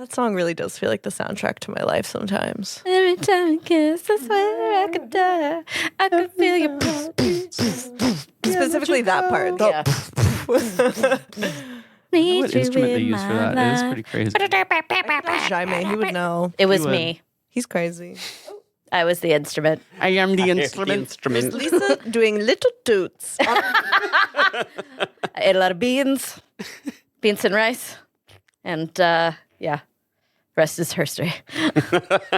That song really does feel like the soundtrack to my life sometimes. Every time you kiss, I swear I could die. I could feel you. Specifically that part. Yeah. What instrument they use for that? It is pretty crazy. Jaime, he would know. It was You would. me. He's crazy. I was the instrument. I am the instrument. There's Lisa doing little toots. I ate a lot of beans and rice. And rest is history.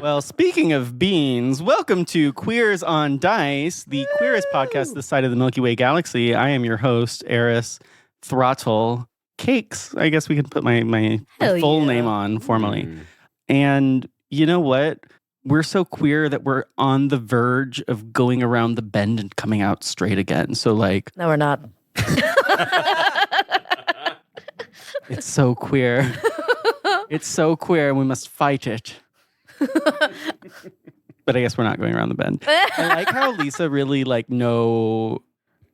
Well, speaking of beans, welcome to Queers on Dice, the queerest podcast this side of the Milky Way galaxy. I am your host, Eris Throttle Cakes. I guess we could put my full name on formally. And you know what? We're so queer that we're on the verge of going around the bend and coming out straight again. So like, No, we're not. it's so queer. It's so queer and we must fight it. But I guess we're not going around the bend. I like how Lisa really no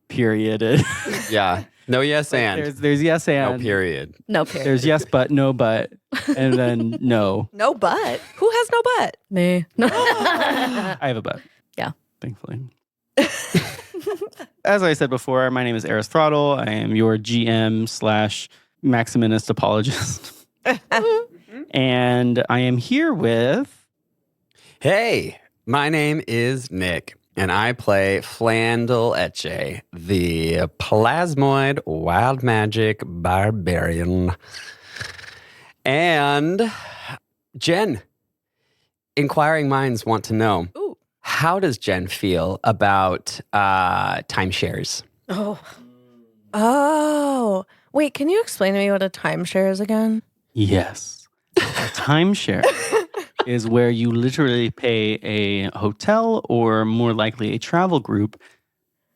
period. Yeah. No yes and. There's yes and. No period. No period. There's yes but, no but, and then no. No butt. Who has no butt? Me. No. I have a but. Yeah. Thankfully. As I said before, my name is Eris Throttle. I am your GM/Maximinist apologist. And I am here with... Hey, my name is Nick, and I play Flandel, the plasmoid wild magic barbarian. And Jen, inquiring minds want to know, Ooh. How does Jen feel about timeshares? Oh. Wait, can you explain to me what a timeshare is again? Yes. A timeshare is where you literally pay a hotel or more likely a travel group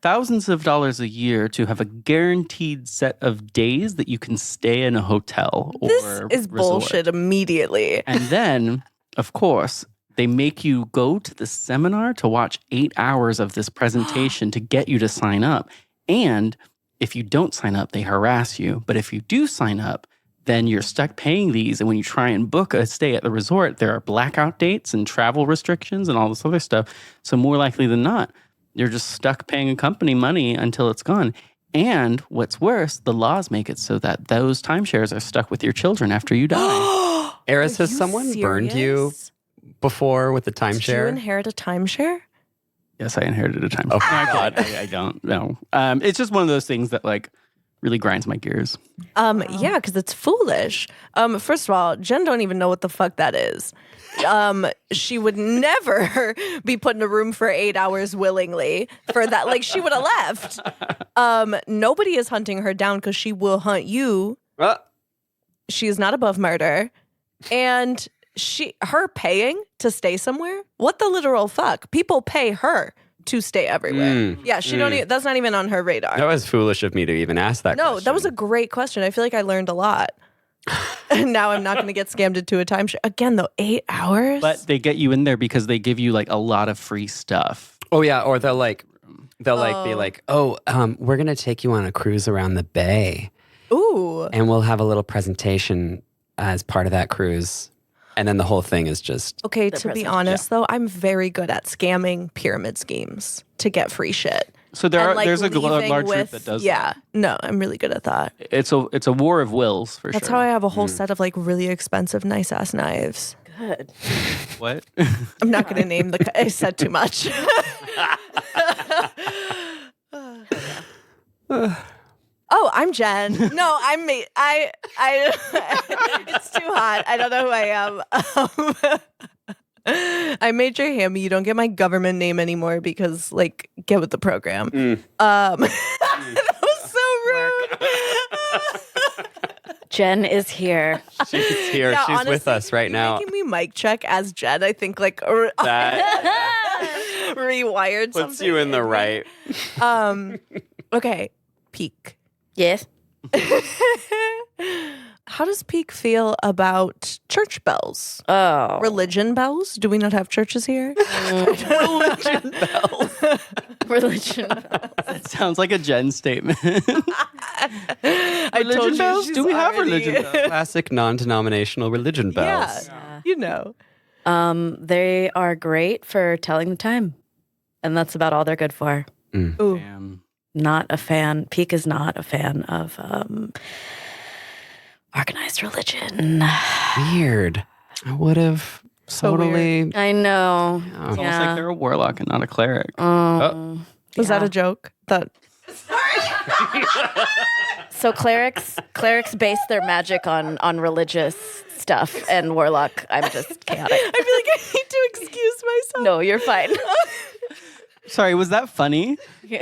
thousands of dollars a year to have a guaranteed set of days that you can stay in a hotel or This is resort. bullshit immediately. And then, of course, they make you go to the seminar to watch 8 hours of this presentation to get you to sign up. And if you don't sign up, they harass you. But if you do sign up, then you're stuck paying these. And when you try and book a stay at the resort, there are blackout dates and travel restrictions and all this other stuff. So more likely than not, you're just stuck paying a company money until it's gone. And what's worse, the laws make it so that those timeshares are stuck with your children after you die. Eris, Are has you someone burned you serious? before with the Did you timeshare? inherit a timeshare? Yes, I inherited a timeshare. Oh, No, God. I don't know. It's just one of those things that really grinds my gears. Yeah, because it's foolish. First of all, Jen don't even know what the fuck that is. She would never be put in a room for 8 hours willingly for that. She would have left. Nobody is hunting her down because she will hunt you. She is not above murder. And her paying to stay somewhere? What the literal fuck? People pay her to stay everywhere. Yeah, she don't. That's not even on her radar. That was foolish of me to even ask that question. No, that was a great question. I feel like I learned a lot. And now I'm not going to get scammed into a timeshare. Again, though, 8 hours? But they get you in there because they give you a lot of free stuff. Oh, yeah. Or they'll be like, we're going to take you on a cruise around the bay. Ooh. And we'll have a little presentation as part of that cruise. And then the whole thing is just... Okay, to be honest, though, I'm very good at scamming pyramid schemes to get free shit. So there's a large group that does Yeah. No, I'm really good at that. It's a war of wills, for That's sure. how I have a whole set of really expensive, nice-ass knives. Good. What? I'm not going to name I said too much. Oh, I'm Jen. No, I'm me. It's too hot. I don't know who I am. I Major Hammy. You don't get my government name anymore because, get with the program. That was so rude. Jen is here. She's here. Yeah, She's honestly, with us right now. Making me mic check as Jen, I think, That rewired something. puts you in the right. Okay, Pique. Yes. How does Pique feel about church bells? Oh. Religion bells? Do we not have churches here? Religion bells. Religion. That sounds like a Jen statement. I told Religion you bells? she's Do we have already- religion bells? Classic non-denominational religion bells. Yeah, you know. They are great for telling the time. And that's about all they're good for. Ooh. Damn. Not a fan. Peque is not a fan of organized religion. Weird. I would have So totally. I know. It's almost Yeah. like they're a warlock and not a cleric. Oh. Was that Yeah. a joke? That So clerics base their magic on religious stuff, and warlock, I'm just chaotic. I feel like I need to excuse myself. No, you're fine. Sorry, was that funny? No,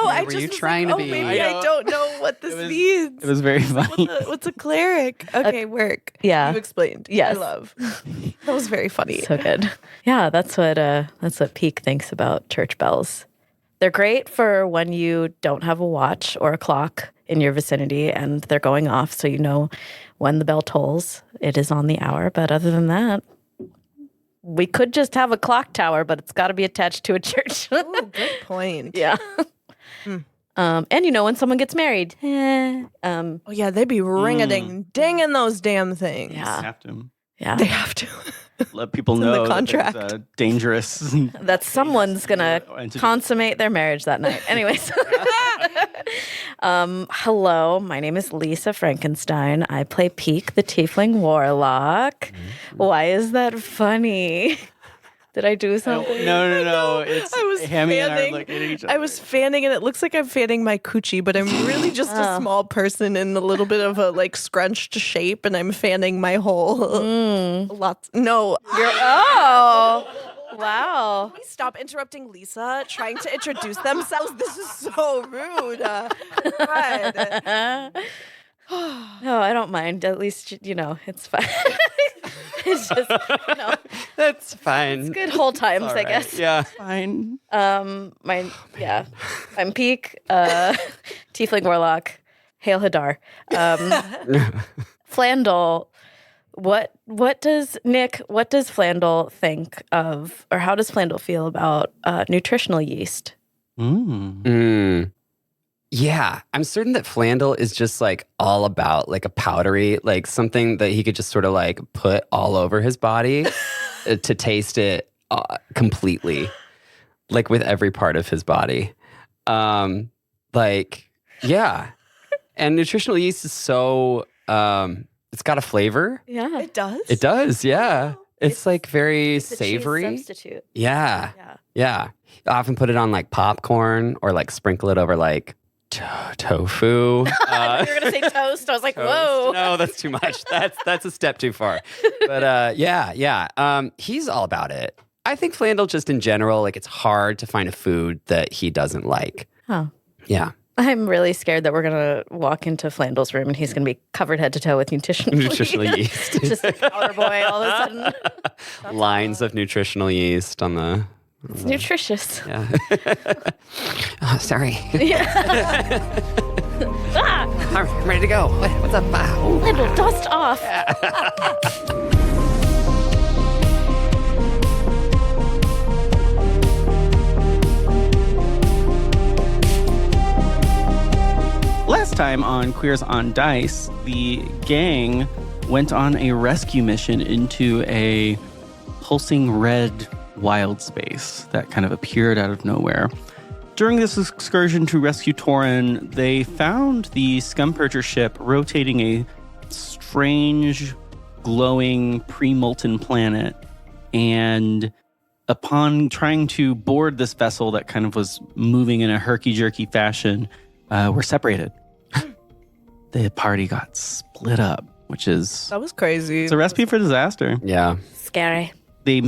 I Were just you was trying like, to oh, be- maybe I I know. don't know what this means. It was very funny. What's a cleric? Okay, work. Yeah. You explained. Yes. I love. That was very funny. So good. Yeah, that's what Pique thinks about church bells. They're great for when you don't have a watch or a clock in your vicinity and they're going off, so you know when the bell tolls, it is on the hour. But other than that, we could just have a clock tower, but it's got to be attached to a church. Ooh, good point. Yeah. And you know when someone gets married. Oh yeah, they'd be ring-a-ding-dinging those damn things. Yeah. Have to They have to. let people in the know that contract. there's a dangerous. That someone's gonna Entity. consummate their marriage that night. Anyways, hello, my name is Lisa Frankenstein. I play Pique, the Tiefling Warlock. Why is that funny? Did I do something? No. It's I was Hammy and I are fanning. looking at each other. I was fanning, and it looks like I'm fanning my coochie, but I'm really just a small person in a little bit of a like scrunched shape, and I'm fanning my whole lots. No, Oh, wow. Please stop interrupting Lisa trying to introduce themselves. This is so rude. God. No, I don't mind. At least, it's fine. It's just, That's fine. good whole times, I guess. Yeah. fine. I'm Pique, Tiefling Warlock, Hail Hadar. Flandel, what does Flandel think of, or how does Flandel feel about nutritional yeast? Yeah, I'm certain that Flandel is just like all about like a powdery, like something that he could just sort of like put all over his body to taste it completely, like with every part of his body. Yeah. And nutritional yeast is so, it's got a flavor. Yeah. It does. It does, yeah. It's like very It's a cheese savory. substitute. Yeah. Yeah. Yeah. I often put it on like popcorn or like sprinkle it over like tofu. You were gonna say toast. I was like, Toast. whoa. No, that's too much. That's a step too far. But yeah. He's all about it. I think Flandel just in general, like it's hard to find a food that he doesn't like. Oh. Yeah. I'm really scared that we're gonna walk into Flandel's room and he's gonna be covered head to toe with Nutritional yeast. Just like powder boy all of a sudden. Lines of nutritional yeast on the. It's nutritious. Yeah. Oh, sorry. I'm ready to go. What's up? Flandel, dust off. Last time on Queers on Dice, the gang went on a rescue mission into a pulsing red wild space that kind of appeared out of nowhere. During this excursion to rescue Torren, they found the Scum-Purger ship rotating a strange, glowing, pre-molten planet. And upon trying to board this vessel that kind of was moving in a herky-jerky fashion, were separated. The party got split up, which is That was crazy. it's a recipe for disaster. Yeah. Scary. They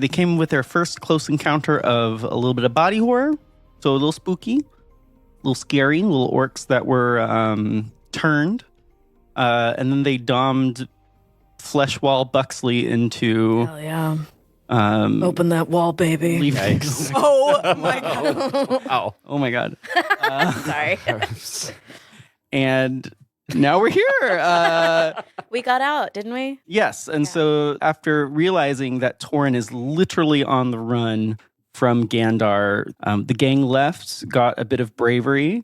came with their first close encounter of a little bit of body horror, so a little spooky, a little scary, little orcs that were turned, and then they dommed Fleshwall Buxley into Hell yeah. Open that wall, baby. Yikes. Oh my god. Oh. Oh my god. Sorry. And now we're here. We got out, didn't we? Yes. And so after realizing that Torren is literally on the run from Gandar. The gang left, got a bit of bravery,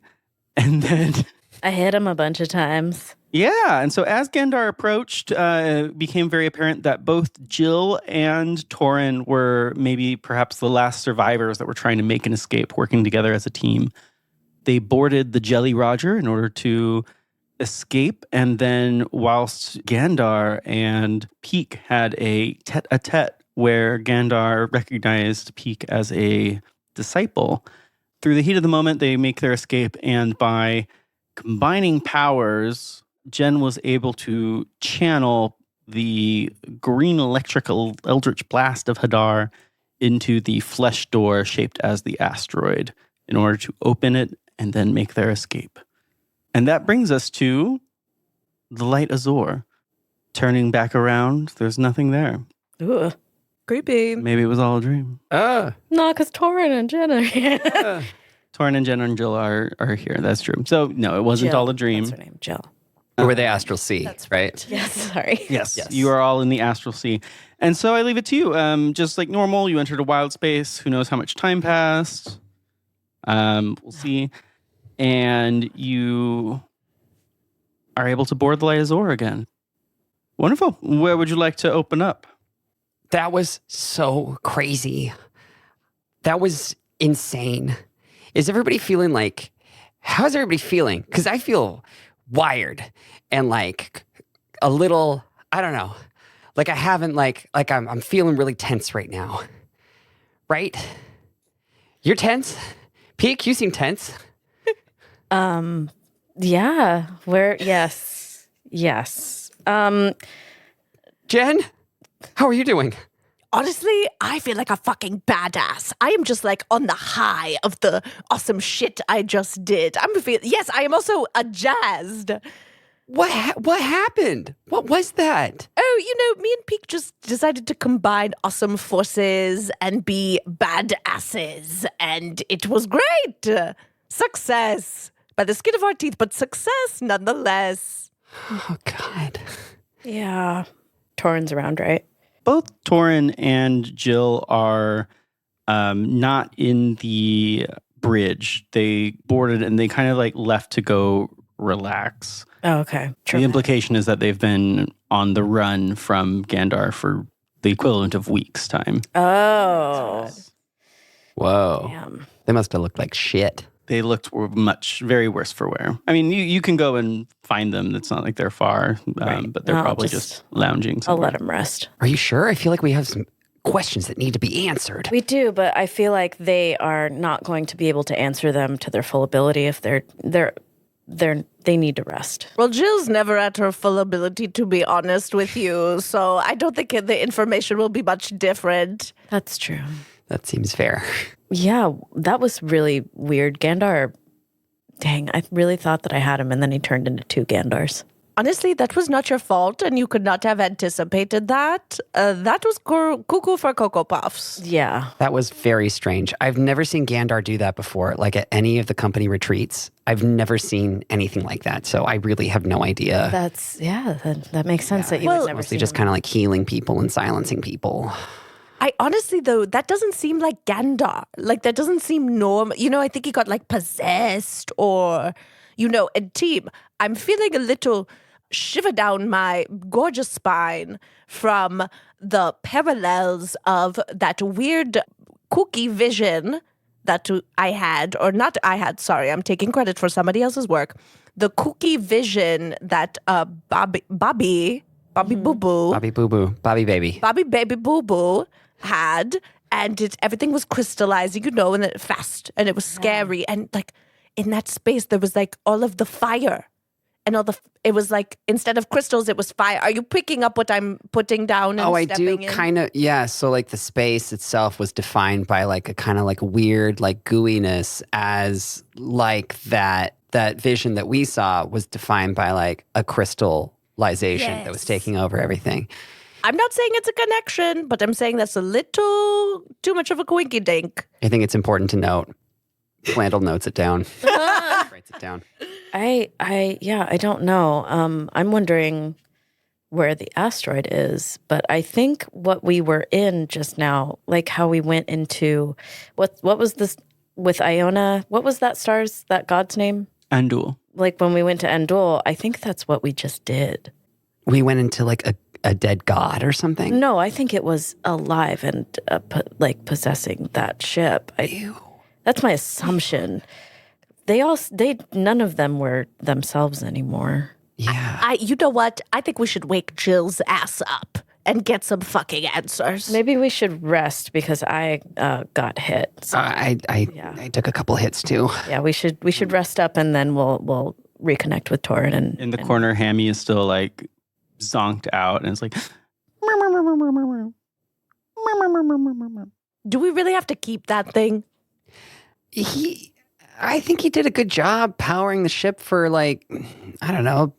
and then... I hit him a bunch of times. Yeah, and so as Gandar approached, it became very apparent that both Jill and Torren were maybe perhaps the last survivors that were trying to make an escape, working together as a team. They boarded the Jelly Roger in order to escape, and then whilst Gandar and Pique had a tete-a-tete where Gandar recognized Pique as a disciple, through the heat of the moment, they make their escape, and by combining powers, Jen was able to channel the green electrical eldritch blast of Hadar into the flesh door shaped as the asteroid in order to open it and then make their escape. And that brings us to the Light Azore. Turning back around, there's nothing there. Ooh. Creepy. Maybe it was all a dream. No, because Torren and Jen are here. Torren and Jen and Jill are here. That's true. So, no, it wasn't Jill. all a dream. That's her name, Jill. Or were they Astral Sea, right? Yes, sorry. Yes, Yes. you are all in the astral sea. And so I leave it to you. Just like normal, you entered a wild space. Who knows how much time passed? We'll see. And you are able to board the Light Azore again. Wonderful. Where would you like to open up? That was so crazy. That was insane. Is everybody feeling like, how's everybody feeling? Because I feel wired and like a little, I don't know, like I haven't I'm feeling really tense right now. Right? You're tense? Pique, you seem tense. Yeah. Yes. Jen, how are you doing? Honestly, I feel like a fucking badass. I am just like on the high of the awesome shit I just did. Yes, I am also jazzed. What happened? What was that? Oh, me and Pique just decided to combine awesome forces and be badasses, and it was great. Success by the skin of our teeth, but success nonetheless. Oh, God. Yeah. Torren's around, right? Both Torren and Jill are not in the bridge. They boarded and they kind of like left to go relax. Oh, okay. The implication is that they've been on the run from Gandar for the equivalent of weeks' time. Oh. Whoa. Damn. They must have looked like shit. They looked very worse for wear. I mean, you can go and find them. It's not like they're far, Right. but they're No, probably just lounging I'll somewhere. let him rest. Are you sure? I feel like we have some questions that need to be answered. We do, but I feel like they are not going to be able to answer them to their full ability if they need to rest. Well, Jill's never at her full ability, to be honest with you, so I don't think the information will be much different. That's true. That seems fair. Yeah, that was really weird. Gandar, dang, I really thought that I had him, and then he turned into two Gandars. Honestly, that was not your fault, and you could not have anticipated that. That was cuckoo for Cocoa Puffs. Yeah. That was very strange. I've never seen Gandar do that before, like at any of the company retreats. I've never seen anything like that, so I really have no idea. That makes sense that you Well, would never Mostly see just kind of like healing people and silencing people. I honestly, though, that doesn't seem like Gandar. Like, that doesn't seem normal. I think he got, like, possessed or, and team, I'm feeling a little shiver down my gorgeous spine from the parallels of that weird kooky vision that I had, or not I had, sorry, I'm taking credit for somebody else's work. The kooky vision that Bobby Boo-Boo. Bobby Boo-Boo. Bobby Baby. Bobby Baby Boo-Boo had, and everything was crystallizing, and it fast, and it was scary, and like in that space there was like all of the fire, and it was like instead of crystals it was fire. Are you picking up what I'm putting down? And I do stepping in? kind of, yeah. So like the space itself was defined by like a kind of like weird like gooiness, as like that vision that we saw was defined by like a crystallization that was taking over everything. I'm not saying it's a connection, but I'm saying that's a little too much of a quinky dink. I think it's important to note. Flandel notes it down. Writes it down. I don't know. I'm wondering, where the asteroid is, but I think what we were in just now, like how we went into what was this with Iona? What was that god's name? Andul. Like when we went to Andul, I think that's what we just did. We went into like a dead god or something? No, I think it was alive and possessing that ship. That's my assumption. None of them were themselves anymore. Yeah. You know what? I think we should wake Jill's ass up and get some fucking answers. Maybe we should rest because I got hit. So, I took a couple hits too. yeah, we should rest up and then we'll reconnect with Torren. And In the corner, Hammy is still like zonked out and it's like. Do we really have to keep that thing? I think he did a good job powering the ship for like, I don't know,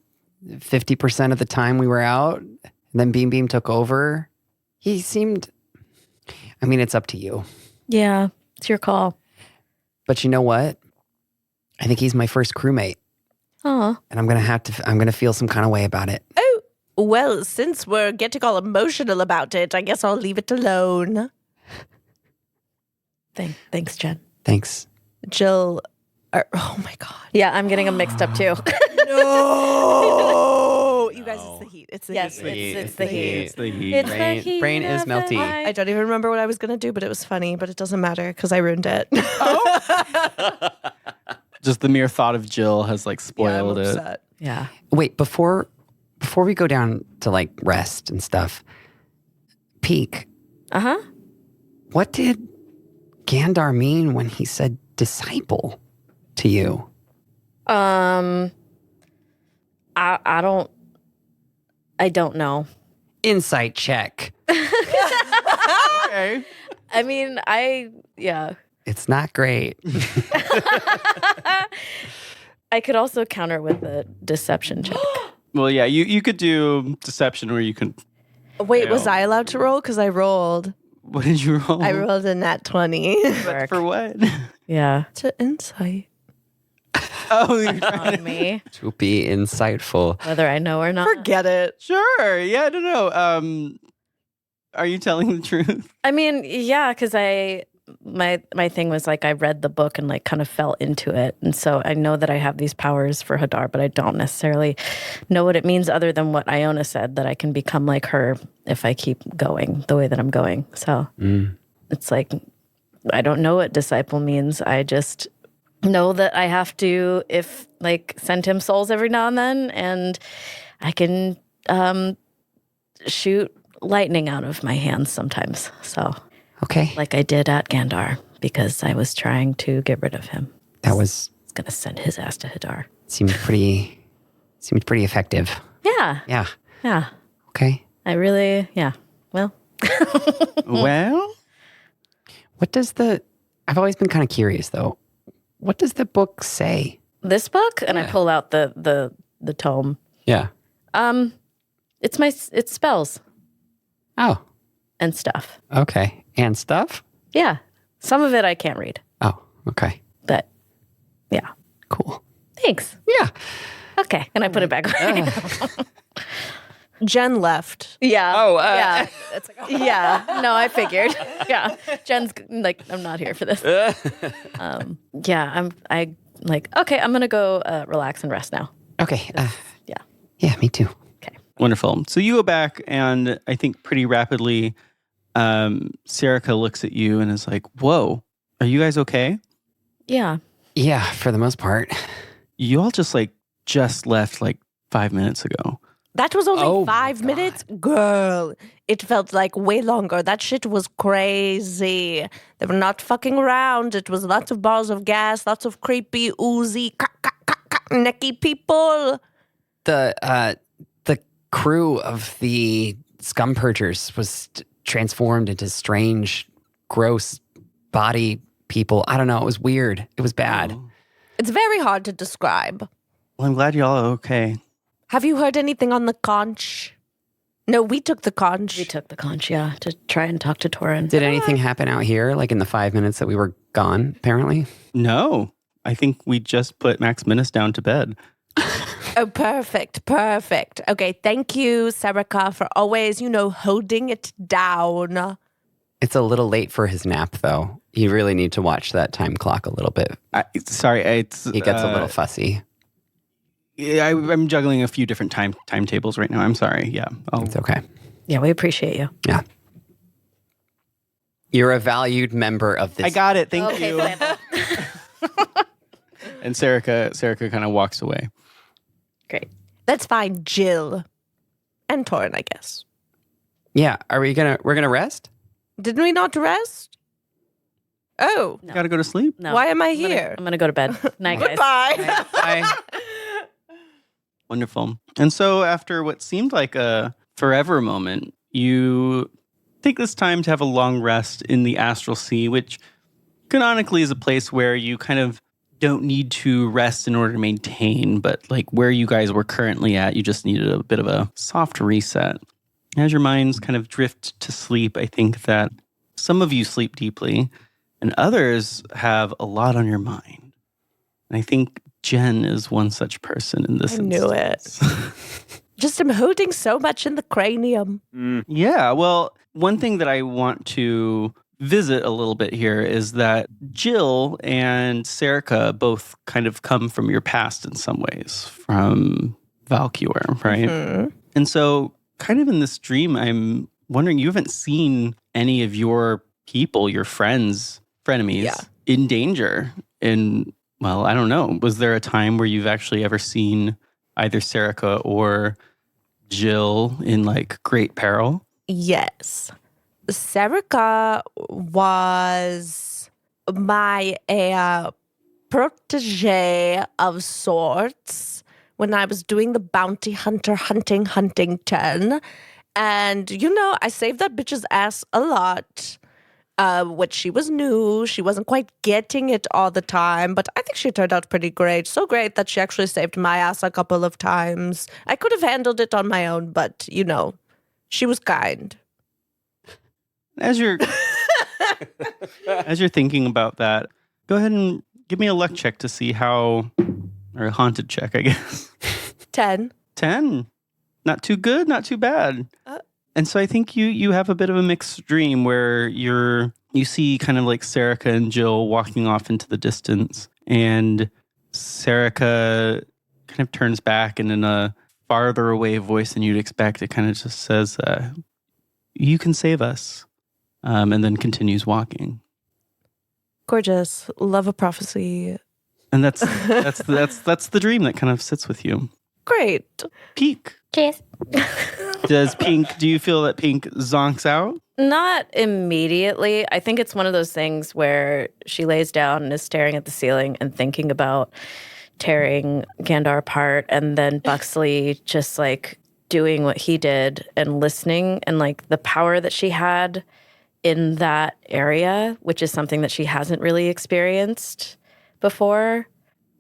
50% of the time we were out. And then Beam took over. He seemed, I mean, it's up to you. yeah, it's your call. But you know what? I think he's my first crewmate. Oh, And I'm going to feel some kind of way about it. Oh, well, since we're getting all emotional about it, I guess I'll leave it alone. thanks, Jen. Thanks. Jill, oh my God. Yeah, I'm getting them mixed up too. No! You guys, it's the heat. It's the Yes, heat. it's the heat. It's the heat. It's the heat Brain is of the melty. night. I don't even remember what I was going to do, but it was funny, but it doesn't matter because I ruined it. Just the mere thought of Jill has like spoiled I'm it. upset. Yeah. Wait, before we go down to like rest and stuff, Pique, Uh-huh. what did Gandar mean when he said disciple to you? I don't know. Insight check. Okay. I mean, yeah. It's not great. I could also counter with a deception check. Well, yeah, you could do deception or you could. Wait, was Fail. I allowed to roll? Because I rolled. What did you roll? I rolled a nat 20. But for what? Yeah. To insight. Oh, you're trying On me, To be insightful. whether I know or not. Forget it. Sure. Yeah, I don't know. Are you telling the truth? I mean, yeah, because my thing was like I read the book and like kind of fell into it, and so I know that I have these powers for Hadar, but I don't necessarily know what it means other than what Iona said, that I can become like her if I keep going the way that I'm going. So it's like I don't know what disciple means. I just know that I have to send him souls every now and then, and I can shoot lightning out of my hands sometimes. So. Okay. Like I did at Gandar, because I was trying to get rid of him. That was It's gonna send his ass to Hadar. seemed pretty effective. Yeah, Yeah. yeah. Okay. I really, yeah. Well, Well, What does I've always been kind of curious though. What does the book say? this book, and I pull out the tome. Yeah. It's spells Oh, and stuff. okay. And stuff? Yeah, some of it I can't read, Oh, okay. but yeah. Cool. Thanks. Yeah. Okay, and I put it back away. Jen left. Yeah. Oh, yeah. It's like, Yeah. No, I figured. Yeah. Jen's like, I'm not here for this. Yeah. I like, okay, I'm going to go relax and rest now. Okay. Yeah. Yeah, me too. Okay. wonderful. So you go back, and I think pretty rapidly, Serica looks at you and is like, "Whoa, are you guys okay? Yeah. Yeah, for the most part. You all just left 5 minutes ago." that was only Oh my 5 minutes? Girl, it felt like way longer. That shit was crazy. They were not fucking around. It was lots of balls of gas, lots of creepy, oozy, necky people. The crew of the scum purgers was transformed into strange, gross body people. I don't know. It was weird. It was bad. It's very hard to describe. Well, I'm glad y'all are okay. Have you heard anything on the conch? No, we took the conch. We took the conch, yeah, to try and talk to Torren. Did anything happen out here, like in the 5 minutes that we were gone, apparently? No, I think we just put Max Minus down to bed. Oh, perfect. Okay, thank you, Serica, for always, holding it down. It's a little late for his nap, though. You really need to watch that time clock a little bit. He gets a little fussy. Yeah, I'm juggling a few different timetables right now. I'm sorry. Yeah. It's okay. Yeah, we appreciate you. Yeah. You're a valued member of this. I got it. Thank you. Flandel. And Serica kind of walks away. Great. That's fine, Jill. And Torren, I guess. Yeah. We're gonna rest? Didn't we not rest? Oh. No. Got to go to sleep? No. Why am I here? I'm gonna go to bed. Night, guys. Goodbye. Bye. Wonderful. And so after what seemed like a forever moment, you take this time to have a long rest in the astral sea, which canonically is a place where you kind of don't need to rest in order to maintain, but like where you guys were currently at, you just needed a bit of a soft reset. As your minds kind of drift to sleep, I think that some of you sleep deeply and others have a lot on your mind. And I think Jen is one such person in this knew instance. Just am holding so much in the cranium. Yeah, well, one thing that I want to visit a little bit here is that Jill and Serica both kind of come from your past in some ways, from Valcure, right? Mm-hmm. And so kind of in this dream, I'm wondering, you haven't seen any of your people, your frenemies, in danger. Well, I don't know. Was there a time where you've actually ever seen either Serica or Jill in like great peril? Yes. Serica was my protege of sorts when I was doing the bounty hunter Huntington. And, I saved that bitch's ass a lot. When she was new, she wasn't quite getting it all the time, but I think she turned out pretty great. So great that she actually saved my ass a couple of times. I could have handled it on my own, but, she was kind. As you're thinking about that, go ahead and give me a luck check to see or a haunted check, I guess. 10. 10. Not too good, not too bad. And so I think you have a bit of a mixed dream where you see kind of like Serica and Jill walking off into the distance, and Serica kind of turns back and in a farther away voice than you'd expect, it kind of just says, "You can save us," and then continues walking. Gorgeous. Love a prophecy. And that's the dream that kind of sits with you. Great. Pique. Cheers. Do you feel that Pique zonks out? Not immediately. I think it's one of those things where she lays down and is staring at the ceiling and thinking about tearing Gandar apart, and then Buxley just like doing what he did and listening, and like the power that she had in that area, which is something that she hasn't really experienced before,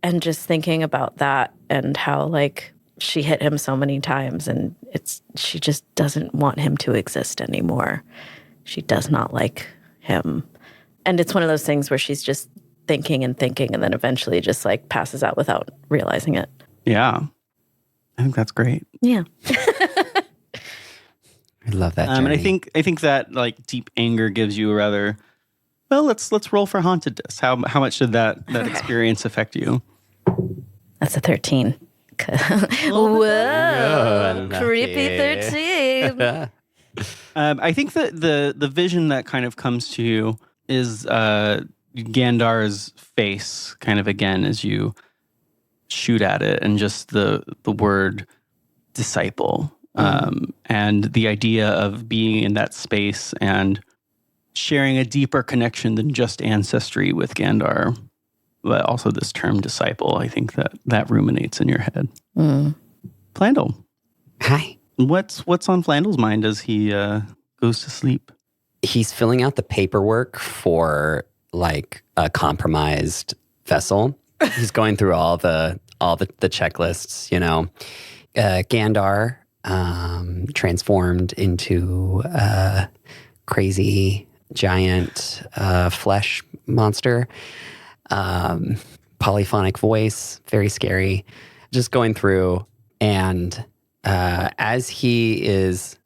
and just thinking about that and how like she hit him so many times, and she just doesn't want him to exist anymore. She does not like him. And it's one of those things where she's just thinking and thinking, and then eventually just like passes out without realizing it. Yeah. I think that's great. Yeah. I love that. And I think that like deep anger gives you a rather, well, let's roll for hauntedness. How much did that experience affect you? That's a 13. Whoa, creepy 13. I think that the vision that kind of comes to you is Gandar's face kind of again as you shoot at it, and just the word disciple, and the idea of being in that space and sharing a deeper connection than just ancestry with Gandar. But also this term disciple, I think that ruminates in your head. Flandel. Hi. What's on Flandel's mind as he goes to sleep? He's filling out the paperwork for like a compromised vessel. He's going through all the checklists, Gandar transformed into a crazy giant flesh monster. Polyphonic voice, very scary. just going through, and as he's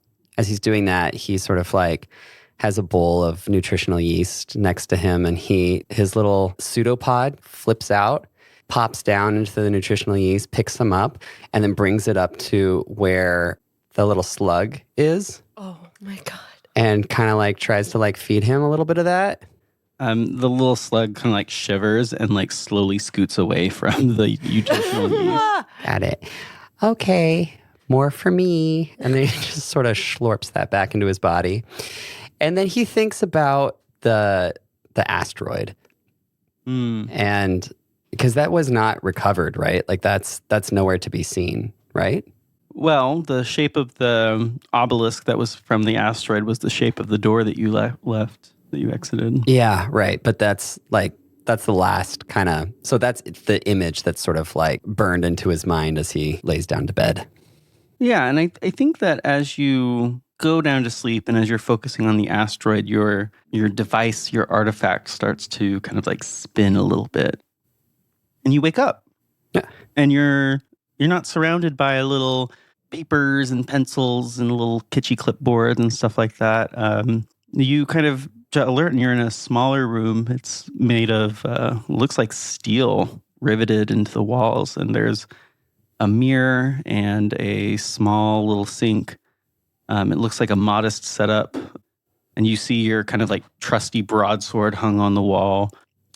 doing that, he sort of like has a bowl of nutritional yeast next to him, and his little pseudopod flips out, pops down into the nutritional yeast, picks them up, and then brings it up to where the little slug is. Oh my God. And kind of like tries to like feed him a little bit of that. The little slug kind of like shivers and like slowly scoots away from the nutritional yeast. Got it. Okay, more for me. And then he just sort of slurps that back into his body. And then he thinks about the asteroid. And because that was not recovered, right? Like that's nowhere to be seen, right? Well, the shape of the obelisk that was from the asteroid was the shape of the door that you left, that you exited. Yeah, right. But that's the last kind of, so that's the image that's sort of like burned into his mind as he lays down to bed. Yeah, and I think that as you go down to sleep and as you're focusing on the asteroid, your device, your artifact starts to kind of like spin a little bit. And you wake up. Yeah. And you're not surrounded by little papers and pencils and a little kitschy clipboard and stuff like that. You kind of alert and you're in a smaller room. It's made of, looks like steel riveted into the walls. And there's a mirror and a small little sink. It looks like a modest setup. And you see your kind of like trusty broadsword hung on the wall.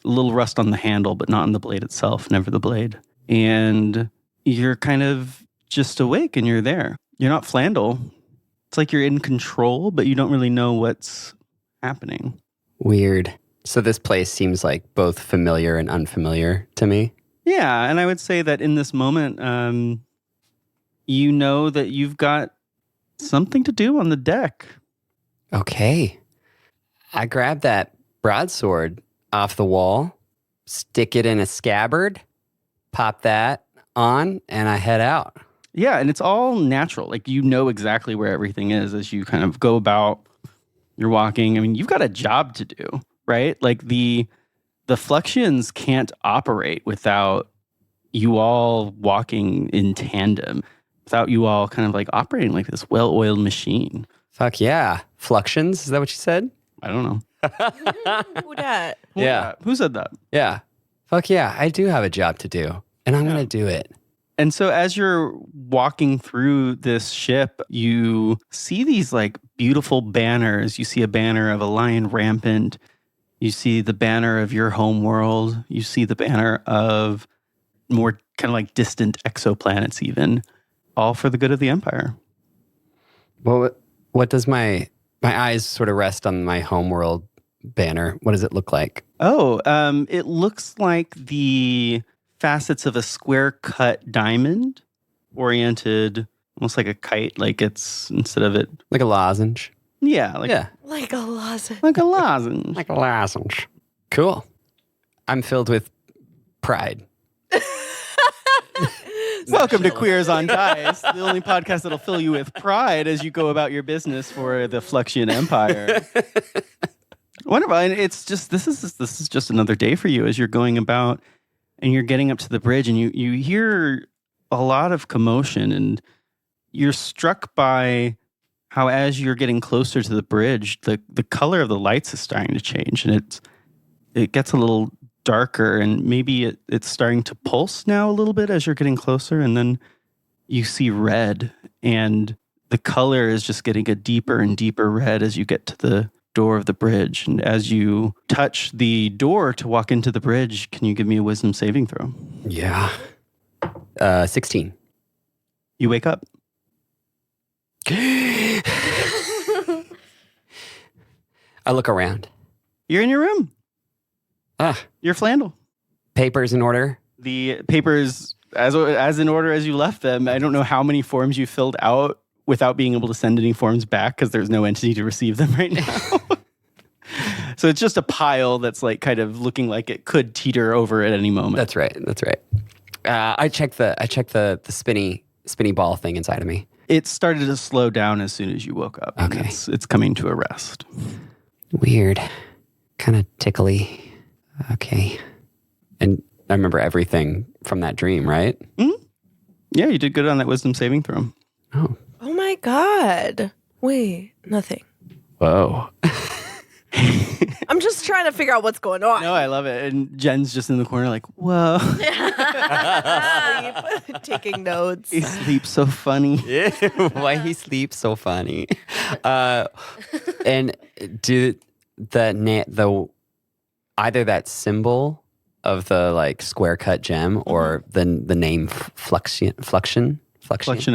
A little rust on the handle, but not on the blade itself, never the blade. And you're kind of just awake and you're there. You're not Flandel. It's like you're in control, but you don't really know what's happening. Weird. So this place seems like both familiar and unfamiliar to me. Yeah, and I would say that in this moment, you know that you've got something to do on the deck. Okay. I grab that broadsword off the wall, stick it in a scabbard, pop that on, and I head out. Yeah, and it's all natural. Like, you know exactly where everything is as you kind of go about. You're walking. I mean, you've got a job to do, right? Like, the Fluxions can't operate without you all walking in tandem, without you all kind of like operating like this well-oiled machine. Fuck yeah. Fluxions, is that what you said? I don't know. Who dat? Yeah. Who said that? Yeah. Fuck yeah. I do have a job to do, and I'm going to do it. And so as you're walking through this ship, you see these like beautiful banners. You see a banner of a lion rampant. You see the banner of your home world. You see the banner of more kind of like distant exoplanets even, all for the good of the Empire. Well, what does my eyes sort of rest on my homeworld banner? What does it look like? Oh, it looks like the facets of a square cut diamond oriented almost like a kite, like it's instead of it. Like a lozenge? Yeah. Like a lozenge. Like a lozenge. Like a lozenge. Cool. I'm filled with pride. Welcome to Queers on Dice, the only podcast that'll fill you with pride as you go about your business for the Fluxion Empire. Wonderful. And it's just this is just another day for you as you're going about and you're getting up to the bridge and you hear a lot of commotion and you're struck by how as you're getting closer to the bridge, the color of the lights is starting to change and it gets a little darker and maybe it's starting to pulse now a little bit as you're getting closer, and then you see red and the color is just getting a deeper and deeper red as you get to the door of the bridge. And as you touch the door to walk into the bridge, can you give me a wisdom saving throw? Yeah. 16. You wake up. I look around. You're in your room. You're Flandel. Papers in order. The papers as in order as you left them. I don't know how many forms you filled out without being able to send any forms back because there's no entity to receive them right now. So it's just a pile that's like kind of looking like it could teeter over at any moment. That's right. I check the spinny ball thing inside of me. It started to slow down as soon as you woke up. Okay. It's coming to a rest. Weird. Kind of tickly. Okay. And I remember everything from that dream, right? Mm-hmm. Yeah, you did good on that wisdom saving throw. Oh. Oh my God. Wait, nothing. Whoa. I'm just trying to figure out what's going on. No, I love it. And Jen's just in the corner like, whoa. Sleep, taking notes. He sleeps so funny. Why he sleeps so funny. And do the either that symbol of the like square cut gem or the name Fluxion,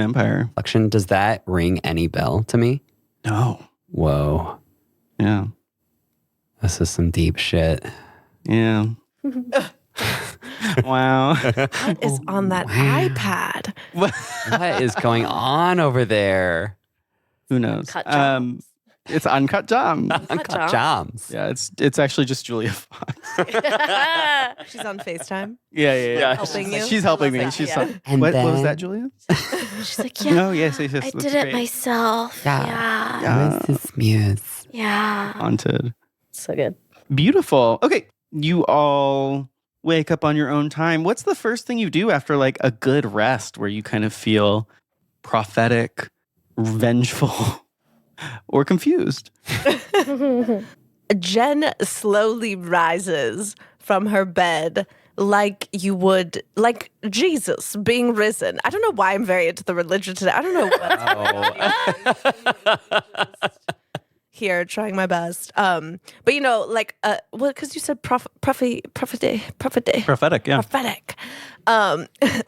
Empire. Fluxion, does that ring any bell to me? No. Whoa. Yeah. This is some deep shit. Yeah. Wow. What is on that iPad? What is going on over there? Who knows? Cut jams. It's Uncut Jam. Uncut Jams. Yeah, it's actually just Julia Fox. She's on FaceTime. Yeah. Helping you? She's helping me. Love that, She's yeah. what was that, Julia? She's like, yeah, No, yes. I That's did it great. myself. Yeah. Yeah. Who is this muse? Yeah. Haunted. So good. Beautiful. Okay, you all wake up on your own time. What's the first thing you do after like a good rest where you kind of feel prophetic, vengeful, or confused? Jen slowly rises from her bed like you would, like Jesus being risen. I don't know why I'm very into the religion today. I don't know what's here, trying my best. But you know, like, because you said prophetic, Prophetic, yeah. prophetic.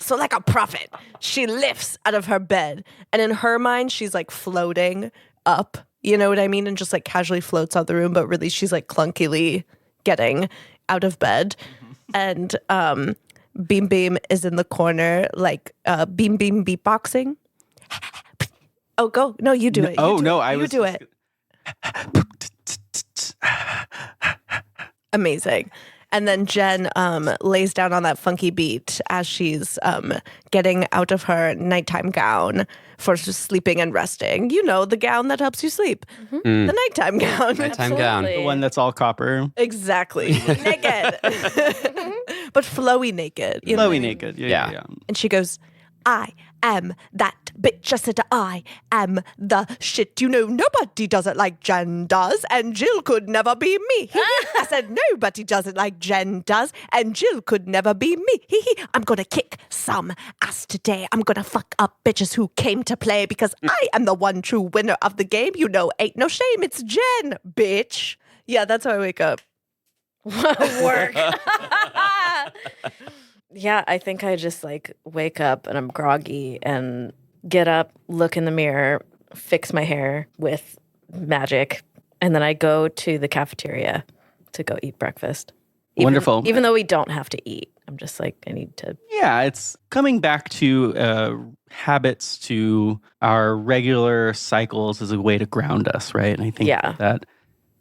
So like a prophet, she lifts out of her bed, and in her mind, she's like floating up. You know what I mean? And just like casually floats out the room, but really she's like clunkily getting out of bed. And Beam Beam is in the corner, like Beam Beam beatboxing. Oh, go! No, you do it. You do it. Amazing. And then Jen lays down on that funky beat as she's getting out of her nighttime gown for sleeping and resting. You know, the gown that helps you sleep. The nighttime gown. Nighttime gown. The one that's all copper. Exactly. Naked. But flowy naked. You know? Flowy naked. Yeah. And she goes, I am that bitch. I said, I am the shit. You know, nobody does it like Jen does, and Jill could never be me. I said, nobody does it like Jen does, and Jill could never be me. I'm gonna kick some ass today. I'm gonna fuck up bitches who came to play because I am the one true winner of the game. You know, ain't no shame. It's Jen, bitch. Yeah, that's how I wake up. Work. Yeah, I think I just like wake up and I'm groggy and get up, look in the mirror, fix my hair with magic, and then I go to the cafeteria to go eat breakfast. Wonderful. Even though we don't have to eat. I'm just like, I need to. Yeah, it's coming back to habits, to our regular cycles as a way to ground us, right? And I think that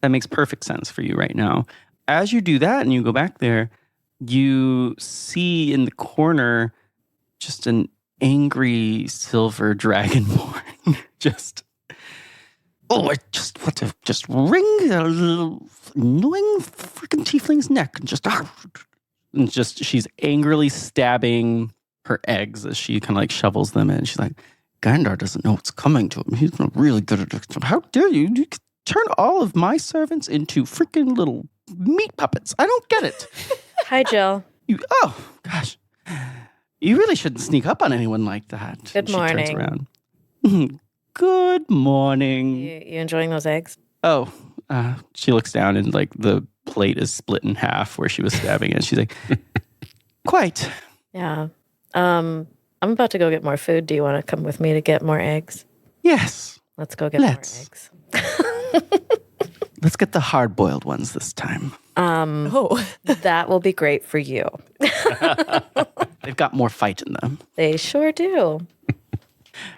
makes perfect sense for you right now. As you do that and you go back there, you see in the corner just an angry silver dragonborn. I just want to just wring a little annoying freaking tiefling's neck and just she's angrily stabbing her eggs as she kind of like shovels them in. She's like, Gandar doesn't know what's coming to him. He's not really good at it. How dare you? You could turn all of my servants into freaking little meat puppets. I don't get it. Hi, Jill. Oh, gosh. You really shouldn't sneak up on anyone like that. Good morning. She turns around. Good morning. You enjoying those eggs? Oh, she looks down and like the plate is split in half where she was stabbing it. She's like, quite. Yeah. I'm about to go get more food. Do you want to come with me to get more eggs? Yes. Let's go get more eggs. Let's get the hard-boiled ones this time. That will be great for you. They've got more fight in them. They sure do.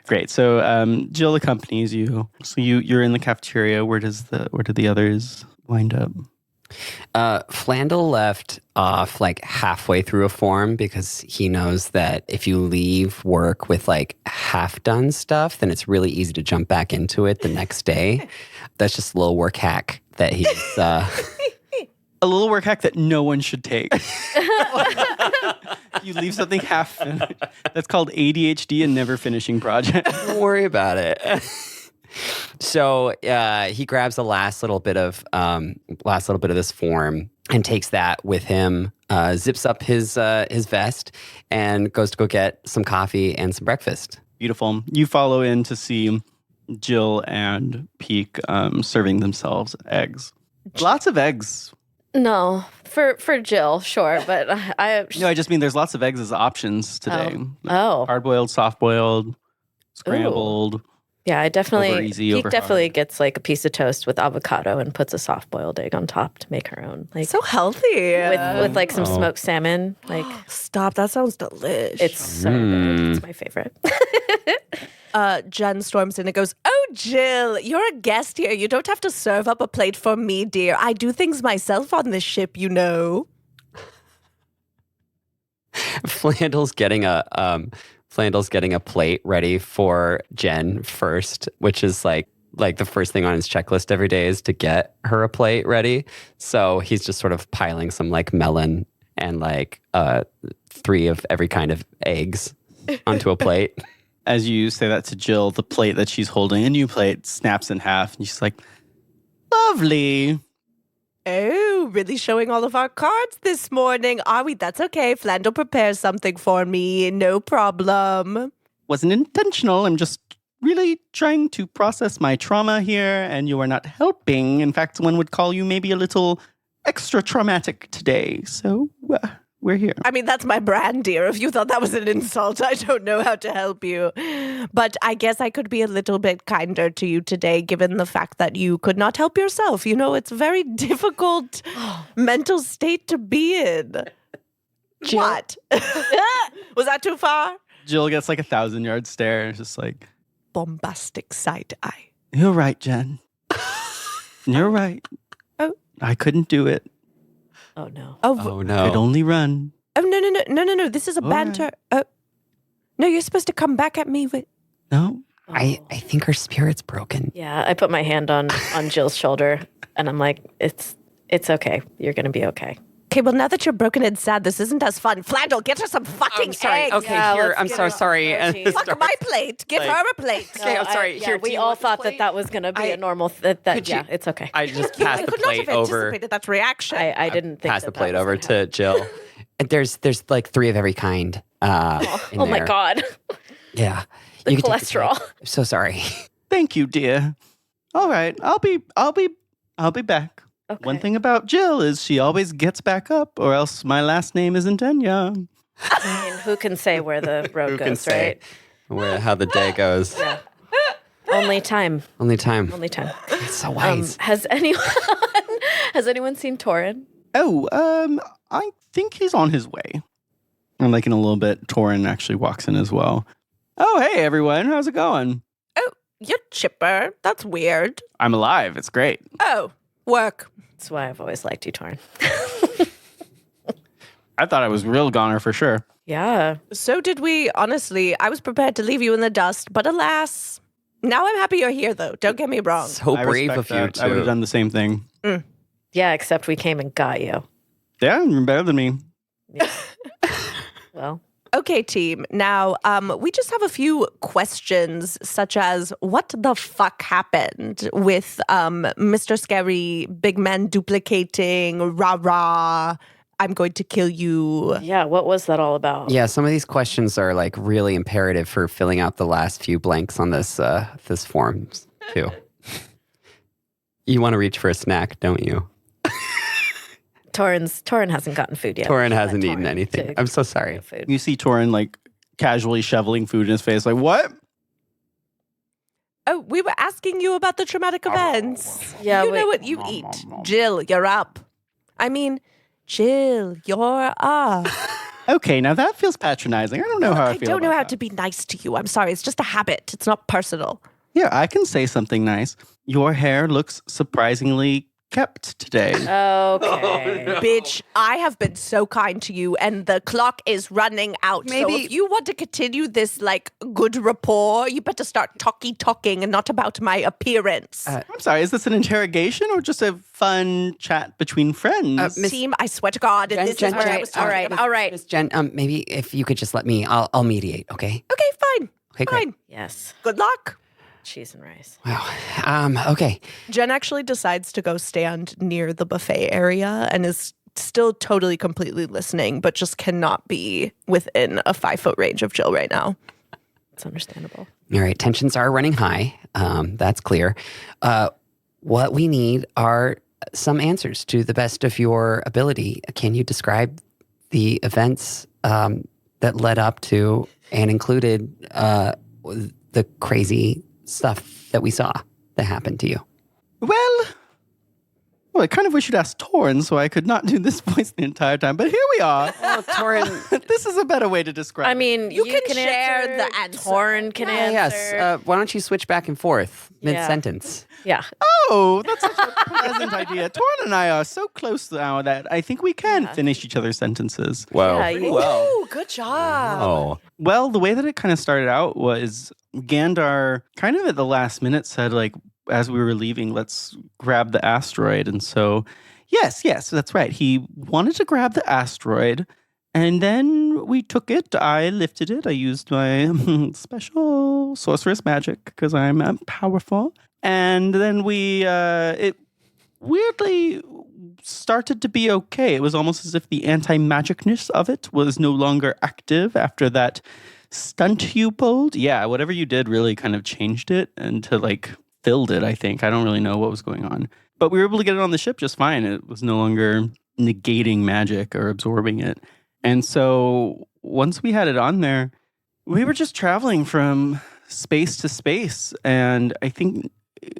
Great. So Jill accompanies you. So you're in the cafeteria. Where do the others wind up? Flandel left off like halfway through a form because he knows that if you leave work with like half done stuff, then it's really easy to jump back into it the next day. That's just a little work hack that he's a little work hack that no one should take. You leave something half finished. That's called ADHD and never finishing project. Don't worry about it. So he grabs the last little bit of this form and takes that with him. Zips up his vest and goes to go get some coffee and some breakfast. Beautiful. You follow in to see Jill and Pique serving themselves eggs. Lots of eggs. No, for Jill, sure, but No, I just mean there's lots of eggs as options today. Oh. Hard-boiled, soft-boiled, scrambled. Yeah, I definitely. Over easy, Pique over definitely hard. gets like a piece of toast with avocado and puts a soft-boiled egg on top to make her own. Like So healthy. with like some smoked salmon. Like Stop. That sounds delicious. it's so good. It's my favorite. Jen storms in and goes, "Oh, Jill, you're a guest here. You don't have to serve up a plate for me, dear. I do things myself on this ship, you know." Flandel's getting a plate ready for Jen first, which is like the first thing on his checklist every day is to get her a plate ready. So he's just sort of piling some like melon and like 3 of every kind of eggs onto a plate. As you say that to Jill, the plate that she's holding, a new plate, snaps in half. And she's like, lovely. Oh, really showing all of our cards this morning, are we? That's okay. Flandel prepares something for me. No problem. Wasn't intentional. I'm just really trying to process my trauma here, and you are not helping. In fact, one would call you maybe a little extra traumatic today. So we're here. I mean, that's my brand, dear. If you thought that was an insult, I don't know how to help you. But I guess I could be a little bit kinder to you today, given the fact that you could not help yourself. You know, it's a very difficult mental state to be in. Jill? What? Was that too far? Jill gets like 1,000-yard stare. It's just like, Bombastic side eye. you're right, Jen. You're right. Oh. I couldn't do it. Oh no. Oh no. I'd only run. Oh, no. This is a All banter. Oh, no, you're supposed to come back at me with... No? I think her spirit's broken. Yeah, I put my hand on Jill's shoulder and I'm like, it's okay. You're gonna be okay. Okay, well, now that you're broken and sad, this isn't as fun. Flandel, get her some fucking eggs. Okay, Yeah, here. let's I'm get so it. sorry. Oh, And geez. Fuck my plate. Give like- her a plate. Okay, I'm sorry. Here, do we you all want this thought plate? that was gonna be I- a normal. It's okay. I just You passed the could not plate have over. anticipated that reaction. I didn't think Pass the that plate was over gonna to Jill. And there's like 3 of every kind. In Oh my there. God. Yeah. The You can take cholesterol. plate. I'm so sorry. Thank you, dear. All right, I'll be back. Okay. One thing about Jill is she always gets back up, or else my last name isn't Denya. I mean, who can say where the road Who goes, can say how the day goes? right? Only time. Only time. Only time. It's so wise. Has anyone seen Torren? Oh, I think he's on his way. And like in a little bit, Torren actually walks in as well. Oh, hey everyone, how's it going? Oh, you're chipper. That's weird. I'm alive. It's great. Oh, work. That's why I've always liked you, Torren. I thought I was real goner for sure. Yeah. So did we. Honestly, I was prepared to leave you in the dust, but alas. Now I'm happy you're here, though. Don't get me wrong. So I brave respect of you that. I would have too. done the same thing. Yeah, except we came and got you. Yeah, you're better than me. Well, Okay, team. Now, we just have a few questions, such as what the fuck happened with Mr. Scary, big man duplicating, rah-rah, I'm going to kill you. yeah, what was that all about? Yeah, some of these questions are like really imperative for filling out the last few blanks on this form too. You want to reach for a snack, don't you? Torren hasn't gotten food yet. Torren Let hasn't eaten Torren anything. to I'm so sorry. get food. You see Torren like casually shoveling food in his face, like, what? Oh, we were asking you about the traumatic events. Yeah, you wait. know what you eat. Jill, you're up. I mean, Jill, you're up. Okay, now that feels patronizing. I don't know how I I feel don't know about how that. to be nice to you. I'm sorry. It's just a habit. It's not personal. Yeah, I can say something nice. Your hair looks surprisingly kept today. Okay. Bitch, I have been so kind to you, and the clock is running out. So Maybe- if you want to continue this, like, good rapport, you better start talking and not about my appearance. I'm sorry, is this an interrogation or just a fun chat between friends? Miss- Team, I swear to God, Jen, this Jen, is what Jen, I was talking about. all right. Miss Jen, maybe if you could just let me, I'll mediate, okay? Okay, fine. Okay, great. Fine. Yes. Good luck. Cheese and rice. Wow. Okay. Jen actually decides to go stand near the buffet area and is still totally completely listening, but just cannot be within a 5-foot range of Jill right now. It's understandable. All right. Tensions are running high. That's clear. What we need are some answers to the best of your ability. Can you describe the events that led up to and included the crazy stuff that we saw that happened to you? Well, I kind of wish you'd asked Torren so I could not do this voice the entire time, but here we are. Oh, Torren. This is a better way to describe I it. mean, You can share answer, the answer. Torren can answer. Yes. Why don't you switch back and forth Yeah. mid-sentence? Yeah. Oh, that's such a pleasant idea. Torren and I are so close now that I think we can finish each other's sentences. Whoa. Yeah, you- Ooh, good job. Oh. Well, the way that it kind of started out was Gandar kind of at the last minute said, like, as we were leaving, let's grab the asteroid. And so, yes, that's right. He wanted to grab the asteroid. And then we took it. I lifted it. I used my special sorceress magic because I'm powerful. And then it weirdly started to be okay. It was almost as if the anti-magicness of it was no longer active after that stunt you pulled. Yeah, whatever you did really kind of changed it and to like filled it, I think. I don't really know what was going on. But we were able to get it on the ship just fine. It was no longer negating magic or absorbing it. And so once we had it on there, we were just traveling from space to space. And I think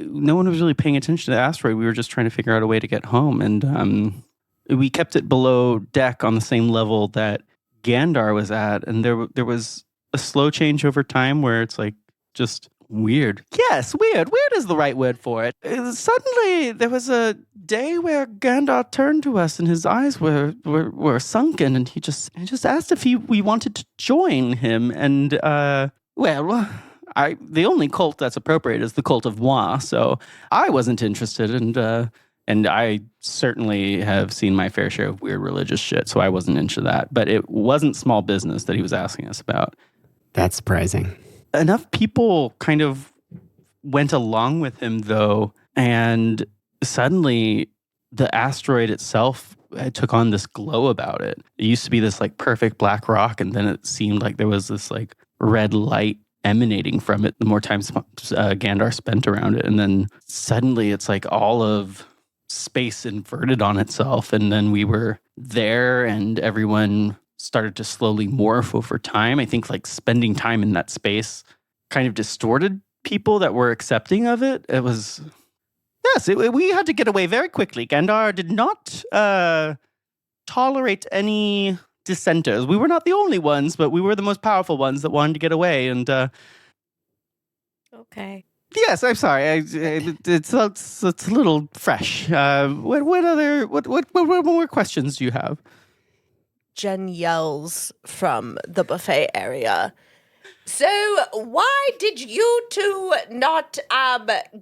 no one was really paying attention to the asteroid. We were just trying to figure out a way to get home. And we kept it below deck on the same level that Gandar was at. And there was a slow change over time where it's like just weird. Yes, weird. Weird is the right word for it. Suddenly, there was a day where Gandalf turned to us and his eyes were sunken, and he just asked if we wanted to join him. And the only cult that's appropriate is the cult of Moi. So I wasn't interested, and I certainly have seen my fair share of weird religious shit. So I wasn't into that. But it wasn't small business that he was asking us about. That's surprising. Enough people kind of went along with him, though, and suddenly the asteroid itself took on this glow about it. It used to be this like perfect black rock, and then it seemed like there was this like red light emanating from it the more time Gandar spent around it. And then suddenly it's like all of space inverted on itself, and then we were there and everyone started to slowly morph over time. I think like spending time in that space kind of distorted people that were accepting of it. It was, yes, we had to get away very quickly. Gandar did not tolerate any dissenters. We were not the only ones, but we were the most powerful ones that wanted to get away. And Okay. yes, I'm sorry. It's a little fresh. What more questions do you have? Jen yells from the buffet area. So why did you two not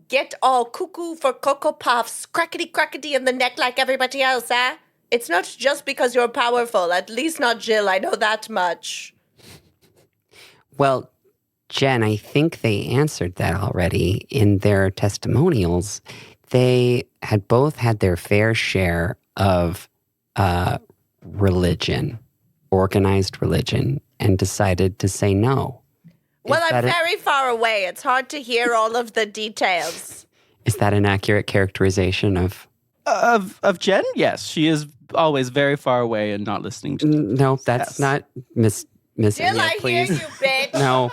get all cuckoo for Cocoa Puffs, crackety in the neck like everybody else, eh? It's not just because you're powerful, at least not Jill, I know that much. Well, Jen, I think they answered that already in their testimonials. They had both had their fair share of religion, organized religion, and decided to say no. Well, I'm very far away. It's hard to hear all of the details. Is that an accurate characterization of Jen? Yes, she is always very far away and not listening to. No, that's not Miss Jill, Anya, I please. hear you, bitch. No,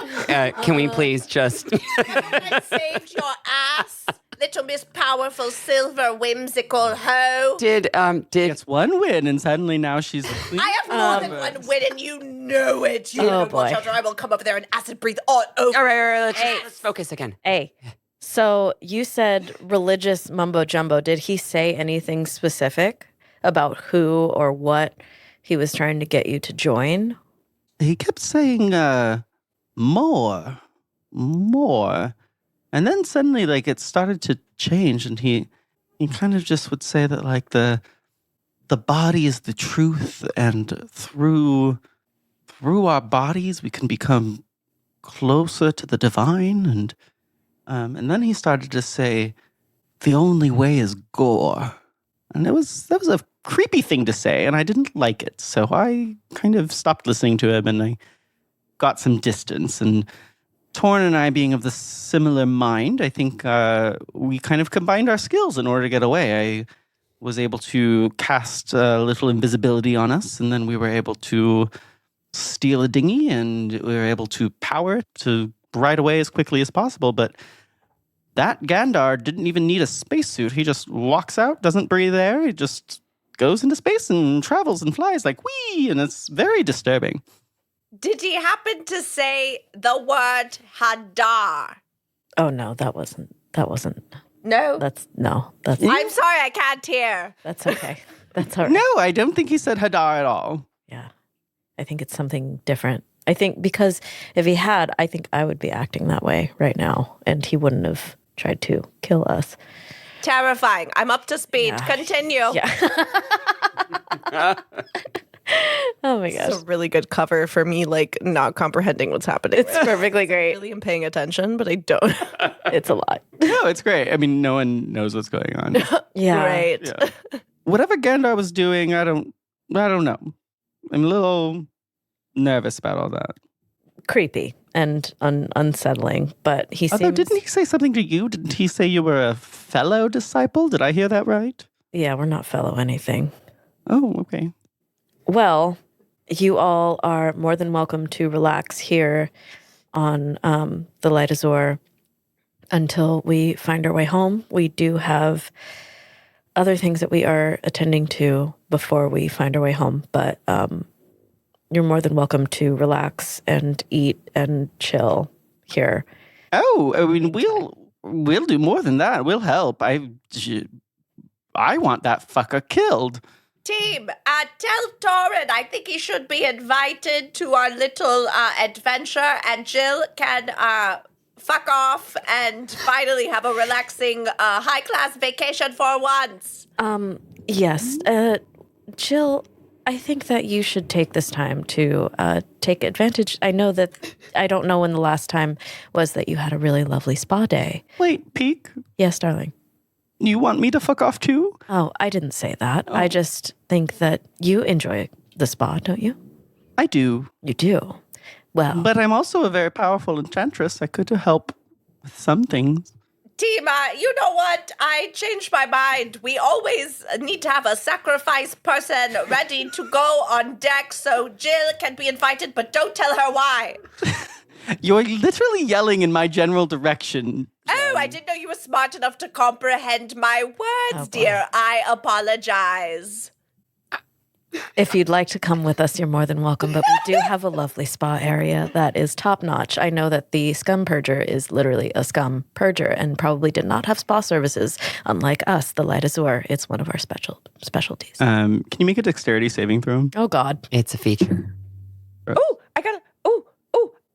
can we please just... I saved your ass, little Miss Powerful Silver Whimsical Hoe. Did Gets one win, and suddenly now she's the queen. I have more than one win, and you know it. You Oh, know, watch boy. out, or I will come over there and acid breathe all over. all right, let's focus again. Hey, So you said religious mumbo jumbo. Did he say anything specific about who or what he was trying to get you to join? He kept saying, more. And then suddenly, like, it started to change, and he kind of just would say that, like, the body is the truth, and through our bodies we can become closer to the divine, and then he started to say, the only way is gore. And that was a creepy thing to say, and I didn't like it. So I kind of stopped listening to him, and I got some distance. And Torren and I, being of the similar mind, I think we kind of combined our skills in order to get away. I was able to cast a little invisibility on us, and then we were able to steal a dinghy, and we were able to power it to ride away as quickly as possible. But that Gandar didn't even need a spacesuit. He just walks out, doesn't breathe air. He just goes into space and travels and flies like wee, and it's very disturbing. Did he happen to say the word Hadar? Oh no, that wasn't. No? That's I'm sorry, I can't hear. that's okay. That's all right. No, I don't think he said Hadar at all. Yeah. I think it's something different. I think because if he had, I think I would be acting that way right now, and he wouldn't have tried to kill us. Terrifying. I'm up to speed. Yeah. Continue. Yeah. Oh my gosh. It's a really good cover for me, like, not comprehending what's happening. It's perfectly I great. really am paying attention, but I don't. It's a lot. No, it's great. I mean, no one knows what's going on. Yeah. Great. Yeah. Whatever Gandar was doing, I don't know. I'm a little nervous about all that. Creepy and unsettling, but he Although, seems... didn't he say something to you? Didn't he say you were a fellow disciple? Did I hear that right? Yeah, we're not fellow anything. Oh, okay. Well, you all are more than welcome to relax here on the Light Azore until we find our way home. We do have other things that we are attending to before we find our way home, but you're more than welcome to relax and eat and chill here. Oh, I mean, we'll do more than that. We'll help. I want that fucker killed. Team, tell Torren I think he should be invited to our little adventure, and Jill can fuck off and finally have a relaxing high-class vacation for once. Yes. Jill, I think that you should take this time to take advantage. I don't know when the last time was that you had a really lovely spa day. Wait, Pique, Yes, darling. you want me to fuck off too? Oh, I didn't say that. I just think that you enjoy the spa, don't you? I do. You do. Well, But I'm also a very powerful enchantress. I could help with some things. Team, you know what? I changed my mind. We always need to have a sacrifice person ready to go on deck, so Jill can be invited, but don't tell her why. You're literally yelling in my general direction. Oh, I didn't know you were smart enough to comprehend my words, boy. dear. I apologize. if you'd like to come with us, you're more than welcome. But we do have a lovely spa area that is top notch. I know that the scum purger is literally a scum purger and probably did not have spa services, unlike us, the Light Azore. It's one of our specialties. Can you make a dexterity saving throw? Oh, God. It's a feature.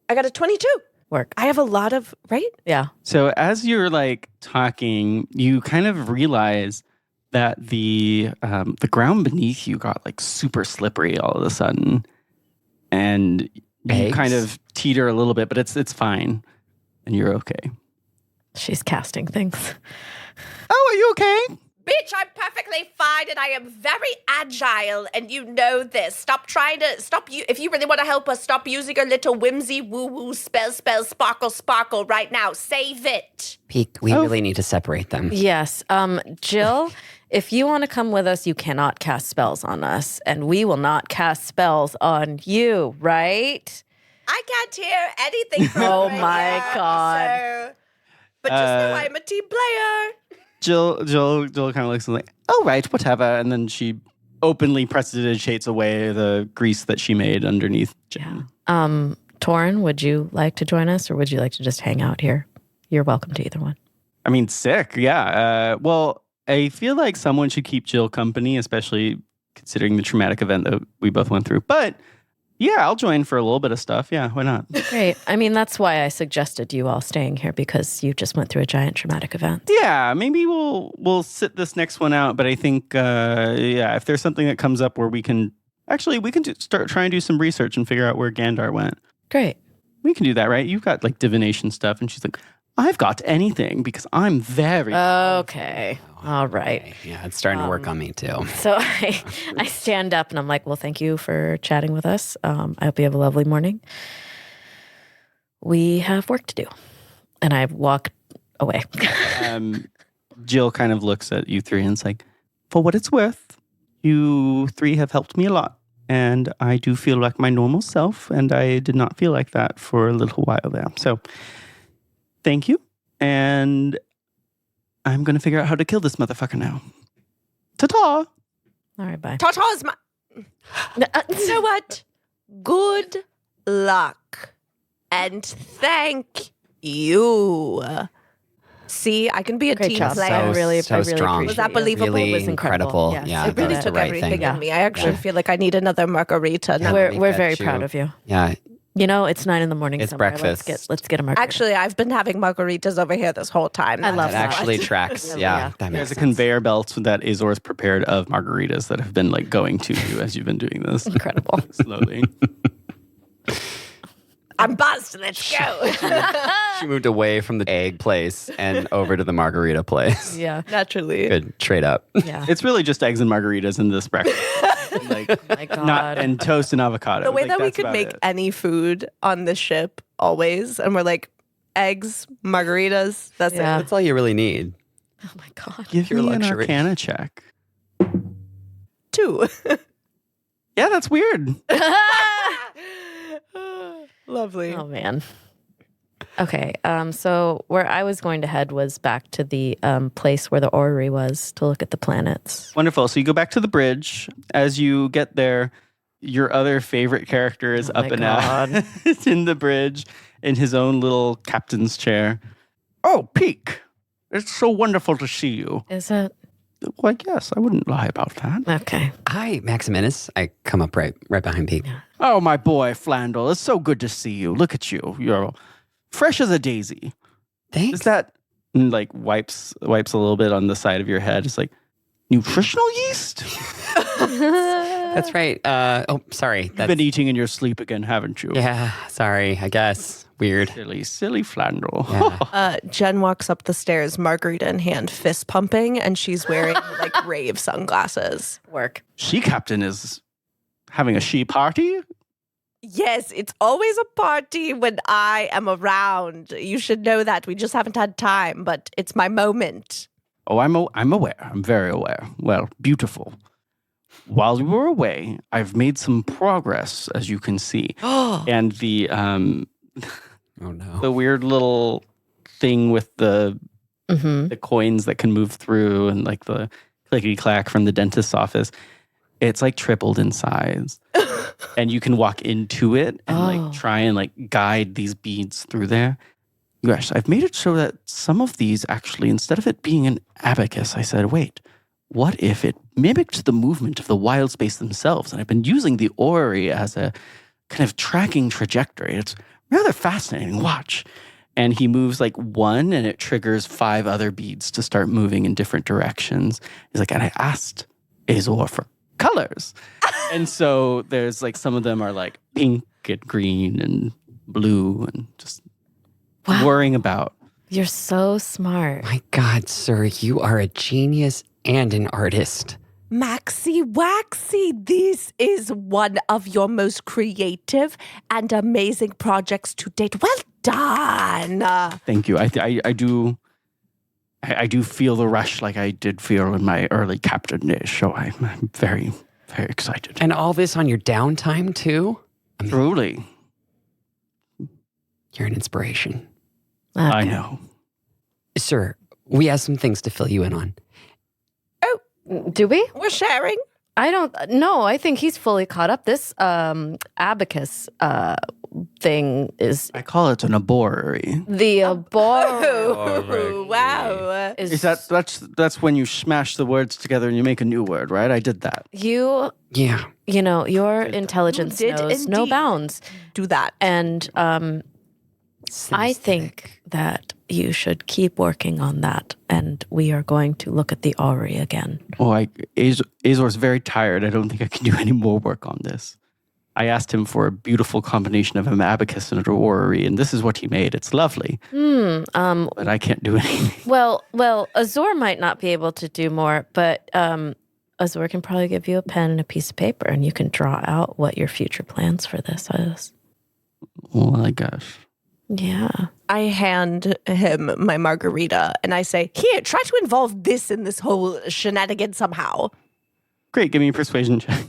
I got a 22. Work. I have a lot of, right? Yeah. So as you're like talking, you kind of realize that the ground beneath you got like super slippery all of a sudden, and you Eggs? kind of teeter a little bit, but it's fine, and you're okay. She's casting things. Oh, are you okay? Bitch, I'm perfectly fine and I am very agile and you know this. If you really want to help us, stop using your little whimsy woo-woo spell, sparkle right now. Save it. Pique, we really need to separate them. Yes. Jill, if you want to come with us, you cannot cast spells on us, and we will not cast spells on you, right? I can't hear anything from Oh right my here, God. but just know I'm a team player. Jill kind of looks like, oh, right, whatever. And then she openly prestidigitates away the grease that she made underneath Jen. Torren, would you like to join us, or would you like to just hang out here? You're welcome to either one. I mean, sick. Yeah. Well, I feel like someone should keep Jill company, especially considering the traumatic event that we both went through. But yeah, I'll join for a little bit of stuff. Yeah, why not? Great. I mean, that's why I suggested you all staying here, because you just went through a giant traumatic event. Yeah, maybe we'll sit this next one out. But I think, if there's something that comes up where we can start trying to do some research and figure out where Gandar went. Great. We can do that, right? You've got like divination stuff, and she's like, I've got anything because I'm very Okay. All right. Yeah, it's starting to work on me too. So I stand up and I'm like, well, thank you for chatting with us. I hope you have a lovely morning. We have work to do. And I walk away. Jill kind of looks at you three and is like, for what it's worth, you three have helped me a lot. And I do feel like my normal self, and I did not feel like that for a little while there. So thank you. And I'm going to figure out how to kill this motherfucker now. Ta-ta! All right, bye. Tata's my... You know what? Good luck. And thank you. See, I can be a Great team job. player. I really strong. appreciate Was that you. believable? Really It was incredible. Yes. Yeah, It really that's the took right everything thing. in me. I actually feel like I need another margarita now. We're think very that's proud you. of you. Yeah, You know, it's 9 a.m. It's somewhere. breakfast. Let's get a margarita. Actually, I've been having margaritas over here this whole time. I love that that. actually tracks. Yeah. Yeah, that There's makes a sense. conveyor belt that Azore's prepared of margaritas that have been like going to you as you've been doing this. Incredible. Slowly. I'm buzzed. Let's go. She moved away from the egg place and over to the margarita place. Yeah. Naturally. Good trade up. Yeah. It's really just eggs and margaritas in this breakfast. Like, My God. not and toast and avocado. The way Like, that we that's could about make it. any food on the ship always, and we're like, eggs, margaritas, that's Yeah. it. That's all you really need. Oh my God. Give pure me an luxury. Arcana check. 2. Yeah, that's weird. Lovely. Oh man. Okay. So where I was going to head was back to the place where the orrery was to look at the planets. Wonderful. So you go back to the bridge. As you get there, your other favorite character is Oh up my and God. out. It's in the bridge in his own little captain's chair. Oh, Pique. It's so wonderful to see you. Is it? Well, I guess I wouldn't lie about that. Okay. Hi, Maximinus. I come up right behind Pique. Oh, my boy, Flandel. It's so good to see you. Look at you. You're fresh as a daisy. Thanks. Is that like wipes a little bit on the side of your head? It's like nutritional yeast? That's right. Sorry. You've That's, been eating in your sleep again, haven't you? yeah, sorry. I guess. Weird. Silly Flandel. Yeah. Jen walks up the stairs, margarita in hand, fist pumping, and she's wearing like rave sunglasses. Work. She Captain is having a she party? Yes, it's always a party when I am around. You should know that. We just haven't had time, but it's my moment. Oh, I'm aware. I'm very aware. Well, beautiful. While you were away, I've made some progress, as you can see. And the Oh no. the weird little thing with the Mm-hmm. coins that can move through and like the clickety clack from the dentist's office, it's like tripled in size. And you can walk into it and Oh. like try and like guide these beads through there. Yes, I've made it so that some of these actually, instead of it being an abacus, I said, wait, what if it mimicked the movement of the wild space themselves? And I've been using the orrery as a kind of tracking trajectory. It's rather fascinating. Watch. And he moves like one and it triggers 5 other beads to start moving in different directions. He's like, and I asked Azore for colors. And so there's like some of them are like pink and green and blue and just Wow. worrying about. You're so smart. My God, sir, you are a genius and an artist. Maxi Waxy, this is one of your most creative and amazing projects to date. Well done. Thank you. I do feel the rush like I did feel in my early captain days. So I'm very, very excited. And all this on your downtime, too? Truly, You're an inspiration. I Okay. know. Sir, we have some things to fill you in on. Do we? We're sharing. I don't know. I think he's fully caught up. This abacus thing is I call it an arborery. the abor. Oh, wow. Is that's when you smash the words together and you make a new word, right? I did that. You Yeah. your intelligence You did knows no indeed. bounds. Do that. And I think that you should keep working on that. And we are going to look at the orrery again. Oh, Azore's very tired. I don't think I can do any more work on this. I asked him for a beautiful combination of an abacus and an orrery, and this is what he made. It's lovely. But I can't do anything. Well, Azore might not be able to do more, but Azore can probably give you a pen and a piece of paper, and you can draw out what your future plans for this is. Oh my gosh. Yeah. I hand him my margarita and I say, here, try to involve this in this whole shenanigan somehow. Great, give me a persuasion check.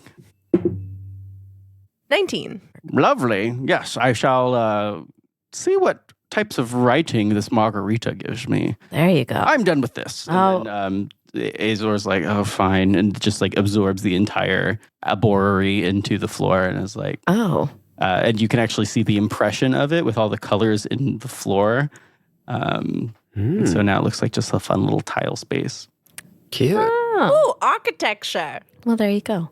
19. Lovely. Yes, I shall see what types of writing this margarita gives me. There you go. I'm done with this. Oh. And then Azor's like, oh, fine. And just like absorbs the entire arborery into the floor and is like, Oh. and you can actually see the impression of it with all the colors in the floor. And so now it looks like just a fun little tile space. Cute. Ooh, architecture. Well, there you go.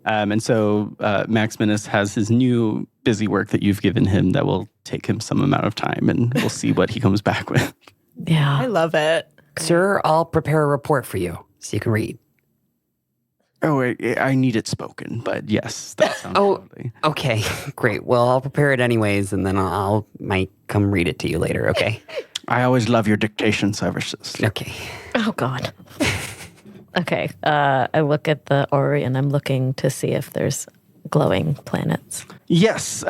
And so Maximinus has his new busy work that you've given him that will take him some amount of time, and we'll see what he comes back with. I Yeah. love it. Sir, I'll prepare a report for you so you can read. Oh, I need it spoken, but yes, that sounds lovely. Okay, great. Well, I'll prepare it anyways, and then I'll might come read it to you later, okay? I always love your dictation services. Okay. Oh, God. Okay. I look at the orrery and I'm looking to see if there's glowing planets. Yes,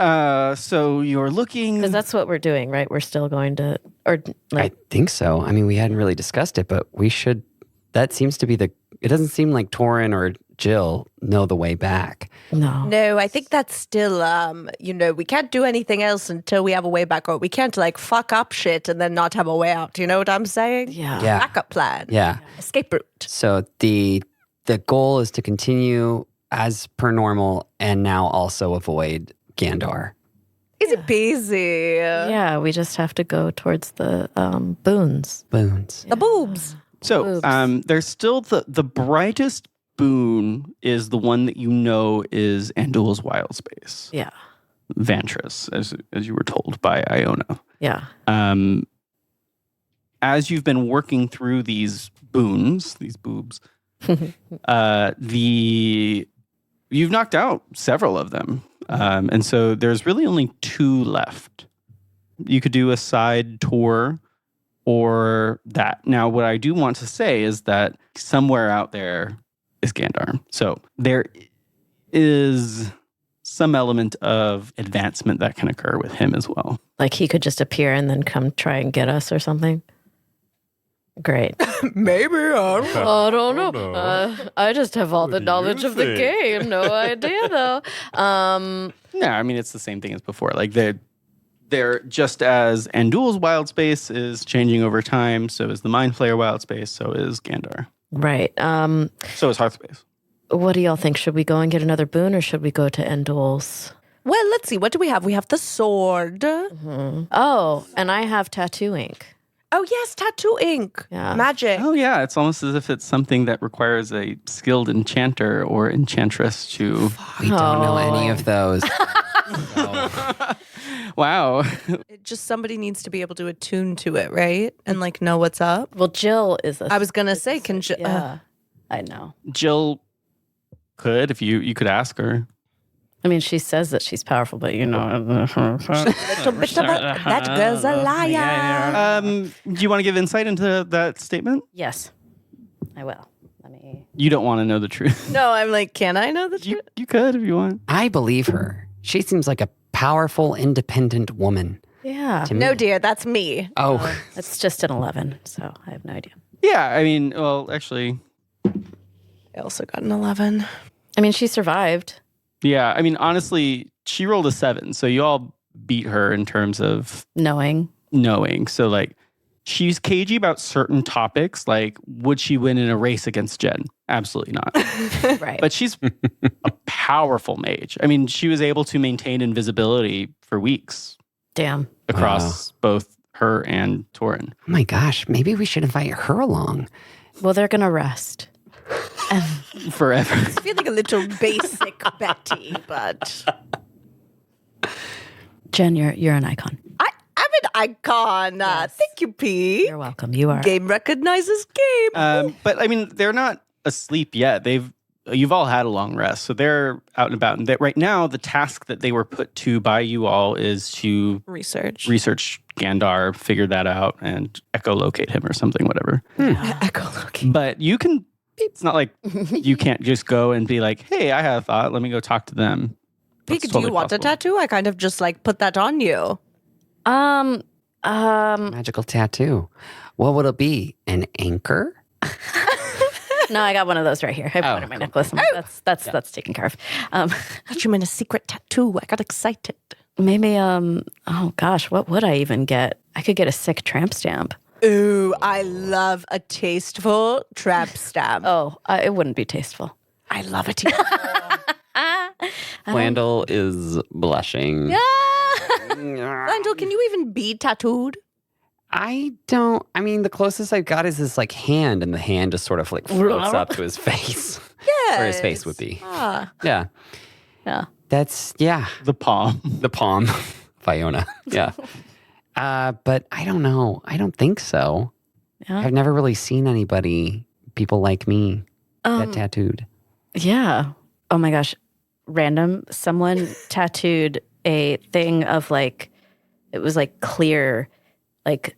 so you're looking... Because that's what we're doing, right? We're still going to, or I like, think so. I mean, we hadn't really discussed it, but we should. That seems to be it doesn't seem like Torren or Jill know the way back. no. No, I think that's still, we can't do anything else until we have a way back, or we can't like fuck up shit and then not have a way out. You know what I'm saying? Yeah. Yeah. Backup plan. Yeah. Escape route. So the goal is to continue as per normal and now also avoid Gandar. Easy peasy. Yeah, we just have to go towards the boons. Boons. The boobs. So there's still the brightest boon is the one that you know is Andul's wild space. Yeah. Vantris, as you were told by Iona. Yeah. As you've been working through these boons, these boobs, you've knocked out several of them. And so there's really only 2 left. You could do a side tour or that. Now, what I do want to say is that somewhere out there is Gandar. So there is some element of advancement that can occur with him as well. Like he could just appear and then come try and get us or something. Great. Maybe. I don't know. I just have all the knowledge of the game. No idea though. No, I mean, it's the same thing as before. Like they're just as Andul's wild space is changing over time, so is the Mind Flayer wild space, so is Gandar. Right. So is Hearth space. What do y'all think? Should we go and get another boon or should we go to Endul's? Well, let's see. What do we have? We have the sword. Oh, and I have tattoo ink. Oh, yes, tattoo ink. Yeah. Magic. Oh yeah, it's almost as if it's something that requires a skilled enchanter or enchantress to... We don't know any of those. Wow. Just somebody needs to be able to attune to it, right? And like know what's up. Well, Jill is a... I was going to say, can Jill... Yeah, I know. Jill could, if you could ask her. I mean, she says that she's powerful, but you know... little bit of that girl's a liar. Do you want to give insight into that statement? Yes, I will. Let me... You don't want to know the truth. No, I'm like, can I know the truth? You could if you want. I believe her. She seems like a powerful, independent woman. Yeah. To me. No, dear, that's me. Oh, It's just an 11, so I have no idea. Yeah, I mean, well, actually, I also got an 11. I mean, she survived. yeah, I mean, honestly, she rolled a 7, so you all beat her in terms of Knowing. knowing. So, like, she's cagey about certain topics, like, would she win in a race against Jen? Absolutely not. Right. But she's a powerful mage. I mean, she was able to maintain invisibility for weeks Damn. across both her and Torren. Oh my gosh, maybe we should invite her along. Well, they're going to rest. Forever. I feel like a little basic Betty, but Jen, you're an icon. I'm an icon. Thank you, P. You're welcome. You are. Game recognizes game. But I mean, they're not asleep yet. You've all had a long rest, so they're out and about. And right now, the task that they were put to by you all is to Research Gandar, figure that out, and echolocate him or something, whatever. Echolocate. But you can. It's not like you can't just go and be like, "Hey, I have a thought. Let me go talk to them." Pique, That's do you totally want a possible. tattoo? I kind of just like put that on you. Magical tattoo. What would it be? An anchor? No, I got one of those right here. I put it in my necklace. That's taken care of. I thought you meant a secret tattoo. I got excited. Maybe, oh gosh, what would I even get? I could get a sick tramp stamp. Ooh, I love a tasteful tramp stamp. Oh, it wouldn't be tasteful. I love it. Flandel is blushing. Flandel, can you even be tattooed? I mean, the closest I've got is this like hand, and the hand just sort of like floats up to his face. Yes. Where his face would be. Ah. Yeah. Yeah. That's, The palm. the palm. Fiona. Yeah. But I don't know. I don't think so. Yeah. I've never really seen people like me, get tattooed. Yeah. Oh my gosh. Someone tattooed a thing of like, it was like clear, like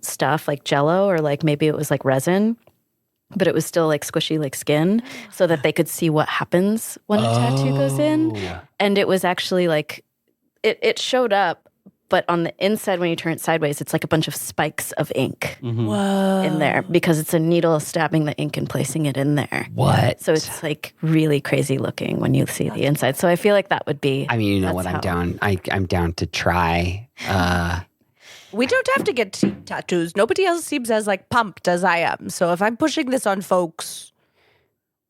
stuff, like Jello, or like maybe it was like resin, but it was still like squishy, like skin, so that they could see what happens when a tattoo goes in. And it was actually like, it showed up, but on the inside, when you turn it sideways, it's like a bunch of spikes of ink Whoa. in there because it's a needle stabbing the ink and placing it in there. What? So it's like really crazy looking when you see the inside. So I feel like that would be. I mean, you know that's what? I'm how- down. I'm down to try. We don't have to get tattoos. Nobody else seems as like pumped as I am. So if I'm pushing this on folks,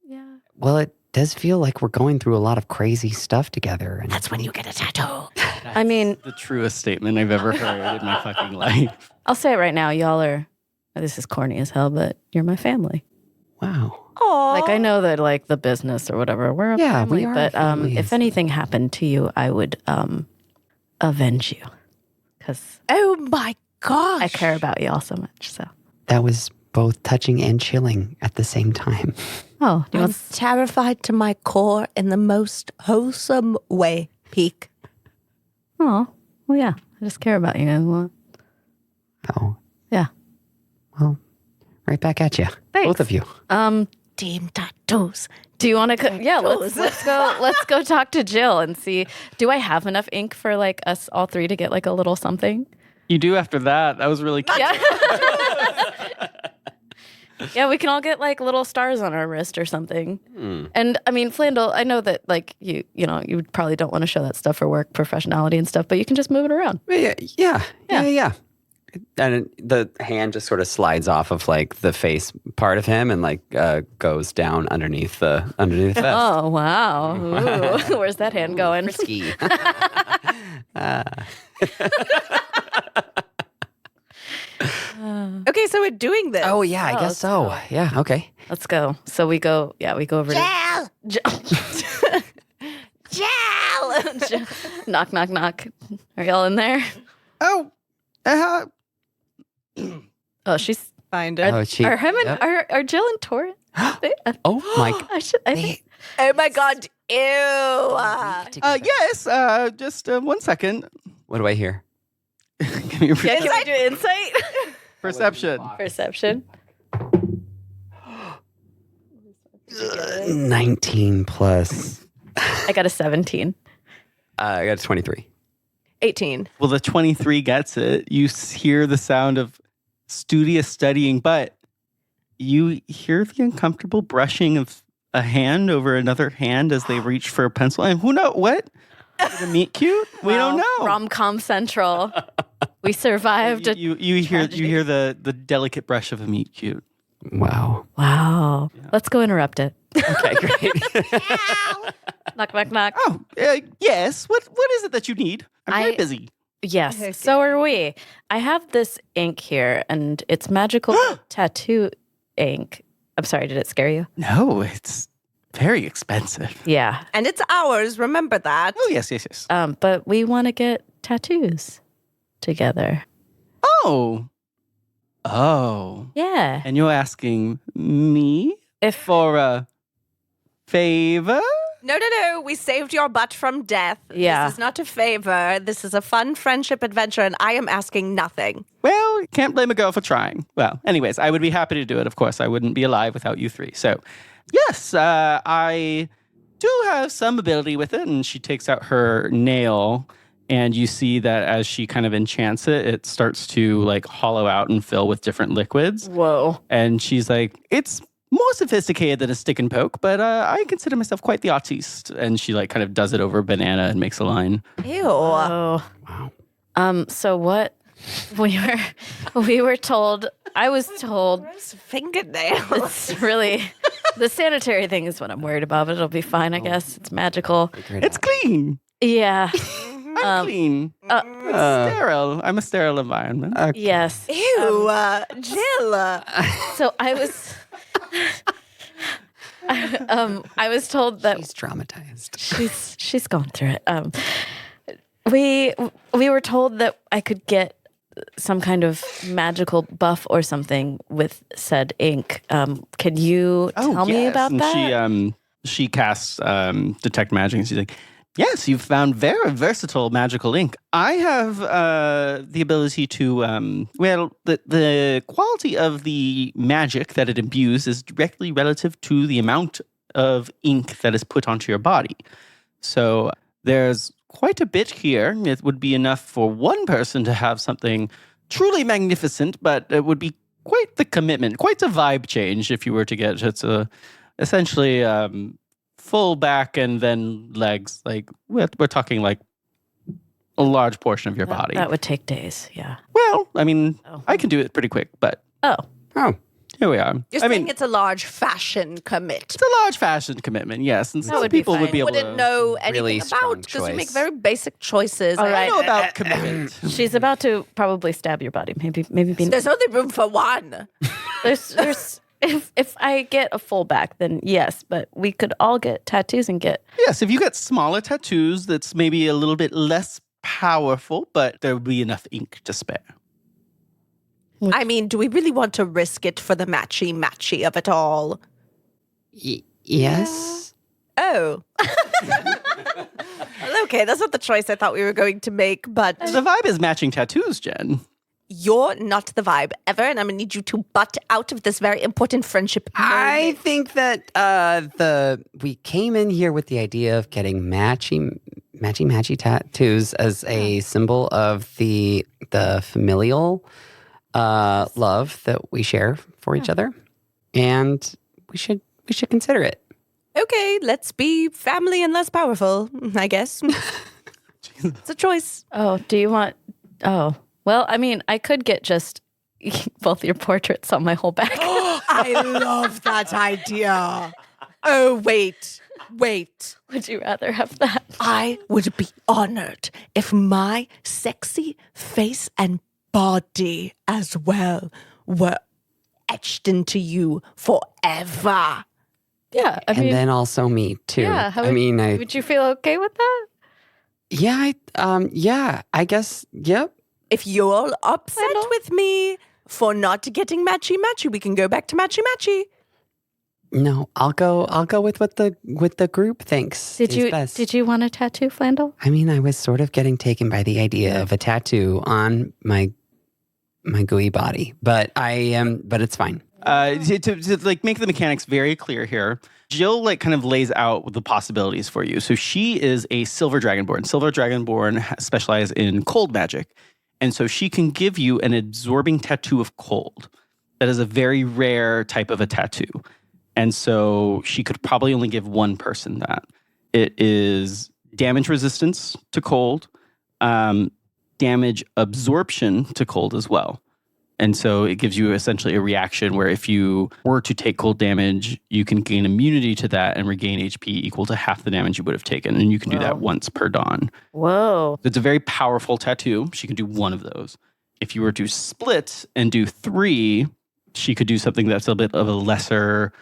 Yeah. Well, it does feel like we're going through a lot of crazy stuff together. And that's when you get a tattoo. I mean, The truest statement I've ever heard in my fucking life. I'll say it right now. Y'all are, this is corny as hell, but you're my family. wow. Oh, Like, I know that, like, the business or whatever, we're a Yeah, family. we are a but family. if anything happened to you, I would avenge you. Because oh my gosh. I care about y'all so much. So, That was both touching and chilling at the same time. oh, you I'm want terrified to my core in the most wholesome way, Pique. Oh, well, yeah. I just care about you guys a lot. Oh, Yeah. well, right back at you. Thanks. Both of you. Team tattoos. Do you want to? Yeah, let's go. Let's go talk to Jill and see. Do I have enough ink for like us all three to get like a little something? You do after that. That was really cute. Yeah. Yeah, we can all get like little stars on our wrist or something. And I mean, Flandel, I know that like you probably don't want to show that stuff for work, professionality and stuff, but you can just move it around. Yeah. And the hand just sort of slides off of like the face part of him and like goes down underneath the vest. Oh wow! Ooh, where's that hand going? Frisky. Okay, so we're doing this. Oh yeah, I guess let's so. Yeah, okay. Let's go. So we go. Yeah, we go over Jill! to Jill! knock, knock, knock. Are y'all in there? Oh, Oh, she's. Find Are, it. she- are him and yep. are Jill and Torren? Oh my. I think. Oh my god. Ew. yes. Just 1 second. What do I hear? Give me your Yeah, can we do insight? perception. Perception. 19 plus. I got a 17. I got a 23. 18. Well, the 23 gets it. You hear the sound of studious studying, but you hear the uncomfortable brushing of a hand over another hand as they reach for a pencil. And who knows what? Is it a meet cute? We don't know. Rom-com central. We survived. You hear the delicate brush of a meet cute. Wow. Wow. Let's go interrupt it. Okay, great. Knock, knock, knock. Oh, yes. What is it that you need? I'm very busy. Yes, Okay. so are we. I have this ink here, and it's magical tattoo ink. I'm sorry, did it scare you? No, it's very expensive. Yeah. And it's ours, remember that. Oh, yes. But we want to get tattoos together. Oh. Yeah. And you're asking me If for a favor? No. We saved your butt from death. Yeah. This is not a favor. This is a fun friendship adventure, and I am asking nothing. Well, can't blame a girl for trying. Well, anyways, I would be happy to do it, of course. I wouldn't be alive without you three. So, yes, I do have some ability with it. And she takes out her nail, and you see that as she kind of enchants it, it starts to like hollow out and fill with different liquids. Whoa. And she's like, it's more sophisticated than a stick and poke, but I consider myself quite the artiste. And she like kind of does it over a banana and makes a line. Ew. Oh. Wow. So what we were told, I was told Gross fingernails. it's really the sanitary thing is what I'm worried about, but it'll be fine, I guess. It's magical. It's clean. Yeah. I'm clean. It's sterile. I'm a sterile environment. Yes. Ew, Jill. So I was I was told that She's traumatized. she's gone through it. We were told that I could get some kind of magical buff or something with said ink. Can you tell me about and that? She casts detect magic, and she's like, yes, you've found very versatile magical ink. I have the ability to, the quality of the magic that it imbues is directly relative to the amount of ink that is put onto your body. So there's quite a bit here. It would be enough for one person to have something truly magnificent, but it would be quite the commitment, quite a vibe change if you were to get essentially full back and then legs. Like we're talking like a large portion of your body. That would take days. Yeah. Well, I mean, Oh. I can do it pretty quick, but Oh. here we are. You're I saying mean, it's a large fashion commit. it's a large fashion commitment, yes, and some would be people would fine. be able Wouldn't to know anything Really strong about because you make choice. very basic choices. All I right. know about commitment. She's about to probably stab your body. Maybe There's only room for one. there's if I get a full back, then yes, but we could all get tattoos and get Yes, if you get smaller tattoos, that's maybe a little bit less powerful, but there would be enough ink to spare. I mean, do we really want to risk it for the matchy of it all? Yes. Oh. Well, okay, that's not the choice I thought we were going to make, but The vibe is matching tattoos, Jen. you're not the vibe ever, and I'm going to need you to butt out of this very important friendship. I think that we came in here with the idea of getting matchy tattoos as a symbol of the familial love that we share for each other, and we should consider it. Okay, let's be family and less powerful, I guess. It's a choice. Oh, do you want well, I mean, I could get just both your portraits on my whole back. I love that idea. Oh, wait. Would you rather have that? I would be honored if my sexy face and body as well were etched into you forever. Yeah, I And mean, then also me too. yeah. Would you feel okay with that? I guess. Yep. If you're upset Flandel? with me for not getting matchy, we can go back to matchy. No, I'll go with what the group thinks. Did is you best. did you want a tattoo, Flandel? I mean, I was sort of getting taken by the idea of a tattoo on my gooey body, but but it's fine. To like make the mechanics very clear here, Jill like kind of lays out the possibilities for you. So she is a silver dragonborn. Silver dragonborn specialize in cold magic, and so she can give you an absorbing tattoo of cold. That is a very rare type of a tattoo, and so she could probably only give one person that. It is damage resistance to cold, damage absorption to cold as well. And so it gives you essentially a reaction where if you were to take cold damage, you can gain immunity to that and regain HP equal to half the damage you would have taken. And you can do that once per dawn. Whoa. It's a very powerful tattoo. She can do one of those. If you were to split and do 3, she could do something that's a bit of a lesser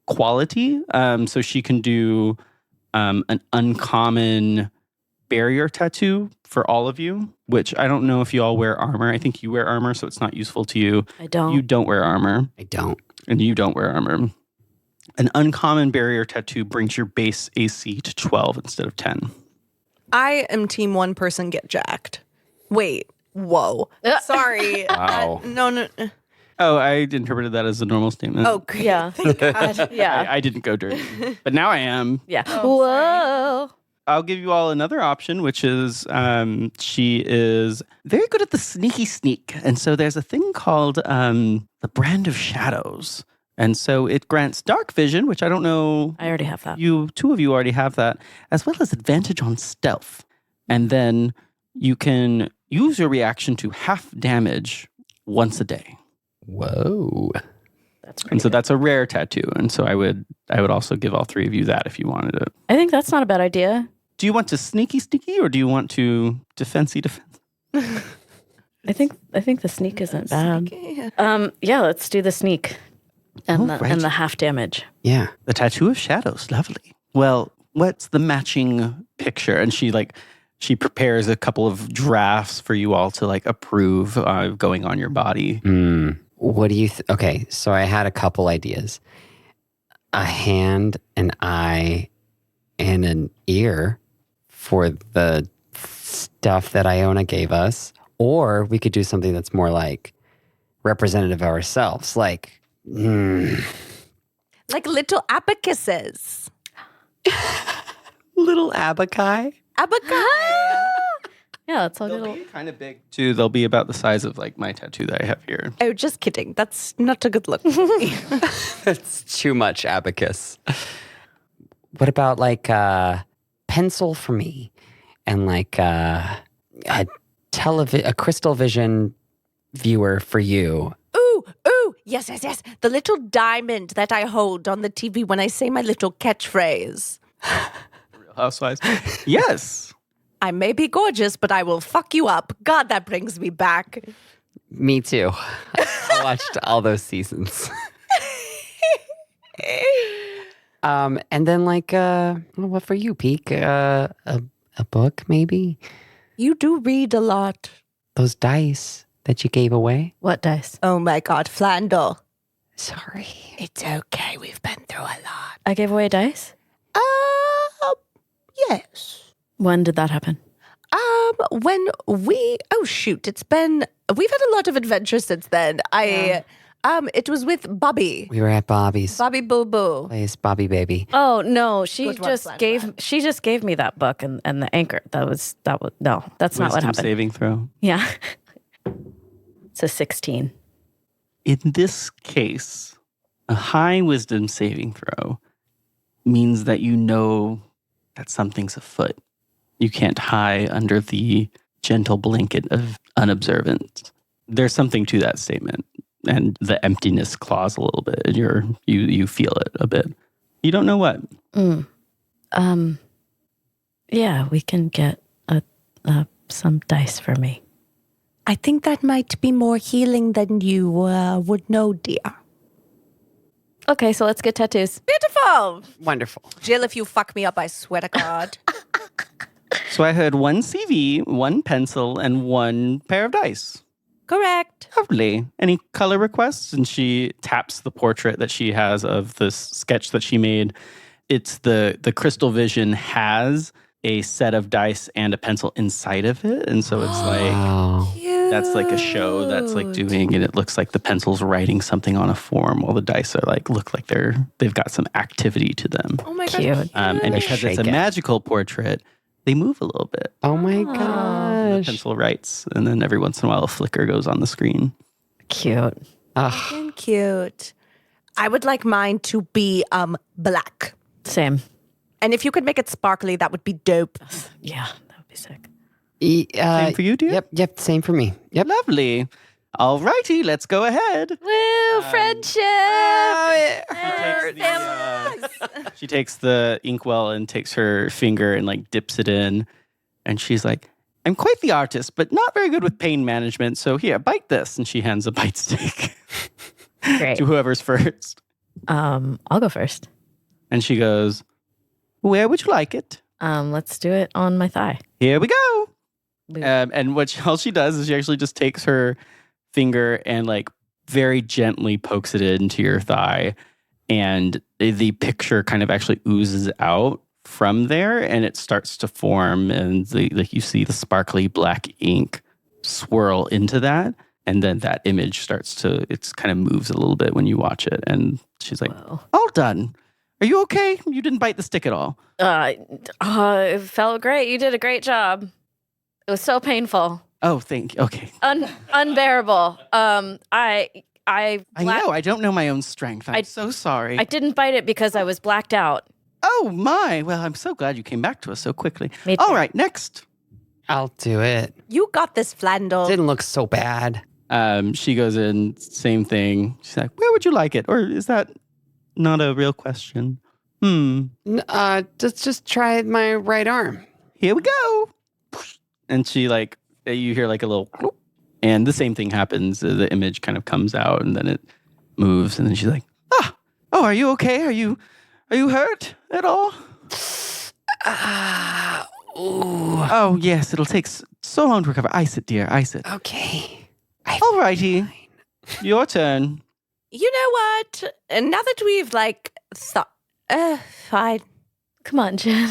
quality. So she can do an uncommon barrier tattoo for all of you, which I don't know if you all wear armor. I think you wear armor, so it's not useful to you. I don't. You don't wear armor. I don't. And you don't wear armor. An uncommon barrier tattoo brings your base AC to 12 instead of 10. I am team one person get jacked. Wait. Whoa. Sorry. Wow. No. Oh, I interpreted that as a normal statement. Oh, great. Yeah. Thank God. Yeah. I didn't go dirty. But now I am. Yeah. Oh, Whoa. I'll give you all another option, which is she is very good at the sneaky sneak. And so there's a thing called the Brand of Shadows. And so it grants dark vision, which I don't know. I already have that. Two of you already have that, as well as advantage on stealth. And then you can use your reaction to half damage once a day. Whoa. That's And pretty so good. that's a rare tattoo. And so I would also give all 3 of you that if you wanted it. I think that's not a bad idea. Do you want to sneaky or do you want to defensy? I think the sneak isn't bad. Yeah. Yeah, let's do the sneak and Alright. and the half damage. Yeah. The tattoo of shadows, lovely. Well, what's the matching picture? And she prepares a couple of drafts for you all to approve going on your body. What do you okay, so I had a couple ideas. A hand, an eye, and an ear for the stuff that Iona gave us. Or we could do something that's more representative of ourselves. Like little abacuses. little abakai. Yeah, it's all They'll little. be kind of big too. They'll be about the size of my tattoo that I have here. Oh, just kidding. That's not a good look for me. That's too much abacus. What about a pencil for me and a crystal vision viewer for you? Ooh. Yes. The little diamond that I hold on the TV when I say my little catchphrase. Real Housewives. Yes. I may be gorgeous, but I will fuck you up. God, that brings me back. Me too. I watched all those seasons. And then what for you, Pique? A book maybe? You do read a lot. Those dice that you gave away? What dice? Oh my God, Flandel. Sorry. It's okay. We've been through a lot. I gave away dice? Yes. When did that happen? We've had a lot of adventures since then. It was with Bobby. We were at Bobby's Bobby Boo Boo. place, Bobby Baby. Oh no, she Good one, just Flan gave Flan. she just gave me that book and the anchor. That was no, that's not what Wisdom happened. saving throw. Yeah. It's a 16. In this case, a high wisdom saving throw means that you know that something's afoot. You can't hide under the gentle blanket of unobservance. There's something to that statement. And the emptiness claws a little bit. You feel it a bit. You don't know what. Yeah, we can get some dice for me. I think that might be more healing than you would know, dear. Okay, so let's get tattoos. Beautiful. Wonderful. Jill, if you fuck me up, I swear to God. So I had 1 CV, 1 pencil, and 1 pair of dice. Correct. Lovely. Any color requests? And she taps the portrait that she has of this sketch that she made. It's the Crystal Vision has a set of dice and a pencil inside of it. And so it's Wow. that's a show that's doing, and it looks like the pencil's writing something on a form while the dice are look like they've got some activity to them. Oh my God. Cute. And They because it's shake a it. magical portrait, they move a little bit. Oh my The gosh. pencil writes, and then every once in a while a flicker goes on the screen. Cute. Ugh. And cute. I would like mine to be black. Same. And if you could make it sparkly, that would be dope. Yeah, that would be sick. Same for you, dear? Yep, same for me. Yep. Lovely. All righty, let's go ahead. Woo, friendship. She takes the inkwell and takes her finger and like dips it in. And she's like, I'm quite the artist, but not very good with pain management. So here, bite this. And she hands a bite stick Great. to whoever's first. I'll go first. And she goes, where would you like it? Let's do it on my thigh. Here we go. Boop. And all she does is she actually just takes her finger and like very gently pokes it into your thigh. And the picture kind of actually oozes out from there and it starts to form. And like you see the sparkly black ink swirl into that. And then that image it's kind of moves a little bit when you watch it. And she's like, Whoa. all done. Are you okay? You didn't bite the stick at all. It felt great. You did a great job. It was so painful. Oh, thank you. Okay. Unbearable. I know. I don't know my own strength. I'm so sorry. I didn't bite it because I was blacked out. Oh, my. Well, I'm so glad you came back to us so quickly. Me too. All right, next. I'll do it. You got this, Flandel. Didn't look so bad. She goes in, same thing. She's like, where would you like it? Or is that not a real question? Just try my right arm. Here we go. And she like, you hear like a little, and the same thing happens. The image kind of comes out and then it moves. And then she's like, are you okay? Are you hurt at all? Oh, yes. It'll take so long to recover. Ice it, dear. Ice it. Okay. All righty. Your turn. You know what? And now that we've fine. Come on, Jen.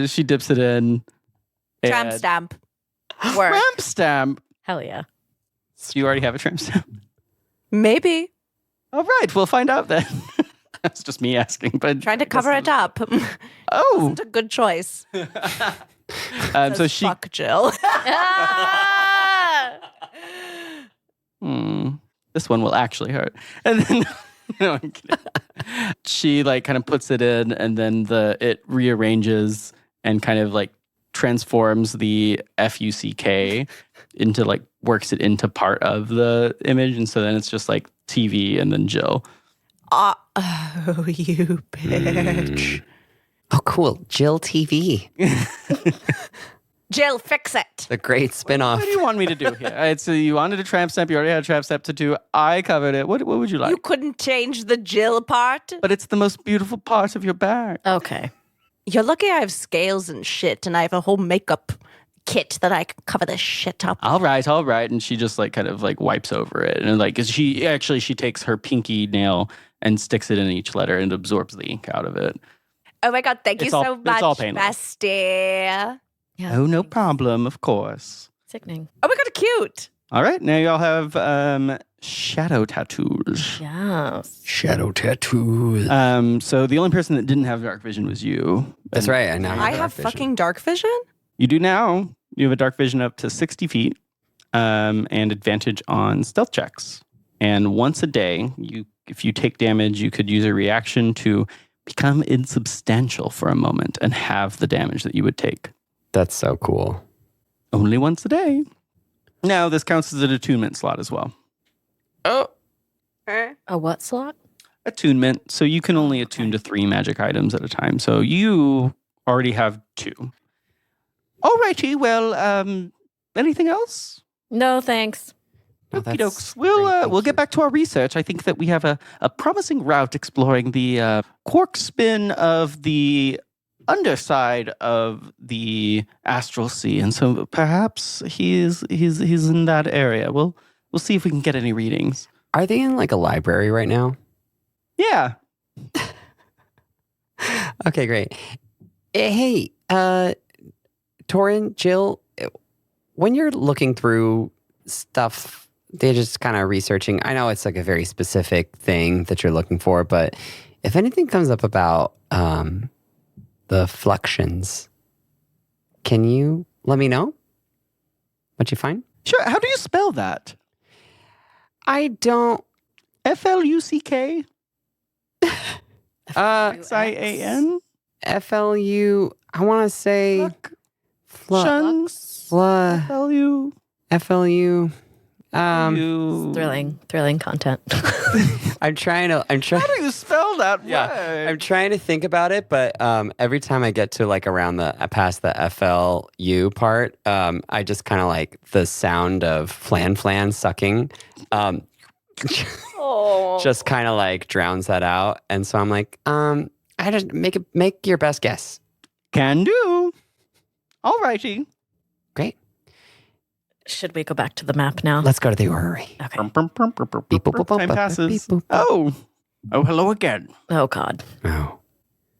She dips it in. Tramp stamp. Work. Tramp stamp. Hell yeah. So you already have a tramp stamp. Maybe. All right, we'll find out then. That's just me asking, but Trying to cover it up. Oh, Wasn't a good choice. so she. Fuck Jill. This one will actually hurt, and then no, I'm kidding. She like kind of puts it in, and then it rearranges and kind of like transforms the FUCK into like works it into part of the image, and so then it's just like TV and then Jill. Oh, you bitch. Oh, cool. Jill TV. Jill, fix it. The great spinoff. What do you want me to do here? So you wanted a tramp stamp. You already had a tramp stamp to do. I covered it. What would you like? You couldn't change the Jill part? But it's the most beautiful part of your bag. Okay. You're lucky I have scales and shit, and I have a whole makeup kit that I can cover this shit up. All right. And she just like kind of like wipes over it. And like she takes her pinky nail and sticks it in each letter and absorbs the ink out of it. Oh my God, thank you so much, it's all painless. bestie. Yeah. Oh, no problem, of course. Sickening. Oh my God, cute. All right, now y'all have shadow tattoos. Yes. Shadow tattoos. So the only person that didn't have dark vision was you. That's right. I now I dark have vision. fucking dark vision? You do now. You have a dark vision up to 60 feet and advantage on stealth checks. And once a day, if you take damage, you could use a reaction to become insubstantial for a moment and have the damage that you would take. That's so cool. Only once a day. Now, this counts as an attunement slot as well. Oh. A what slot? Attunement. So you can only attune to 3 magic items at a time. So you already have 2. Alrighty. Well, anything else? No, thanks. No, Okey that's dokes. great. We'll get back to our research. I think that we have a promising route exploring the quark spin of the underside of the astral sea, and so perhaps he's in that area. We'll see if we can get any readings. Are they in like a library right now? Yeah. Okay, great. Hey, Torren, Jill, when you're looking through stuff, they're just kind of researching. I know it's like a very specific thing that you're looking for, but if anything comes up about the fluxions, can you let me know what you find? Sure. How do you spell that? I don't. FLUCK? XIAN? FLU. I want to say Flux? FLU. FLU? FLU. You... Thrilling content. I'm trying. How do you spell that word? Yeah, I'm trying to think about it, but every time I get to like around past the FLU part, I just kind of like the sound of flan sucking. Just kind of like drowns that out, and so I'm like, I just make your best guess. Can do. All righty. Great. Should we go back to the map now? Let's go to the orrery. Okay. Time passes. Oh, hello again. Oh, God. Oh.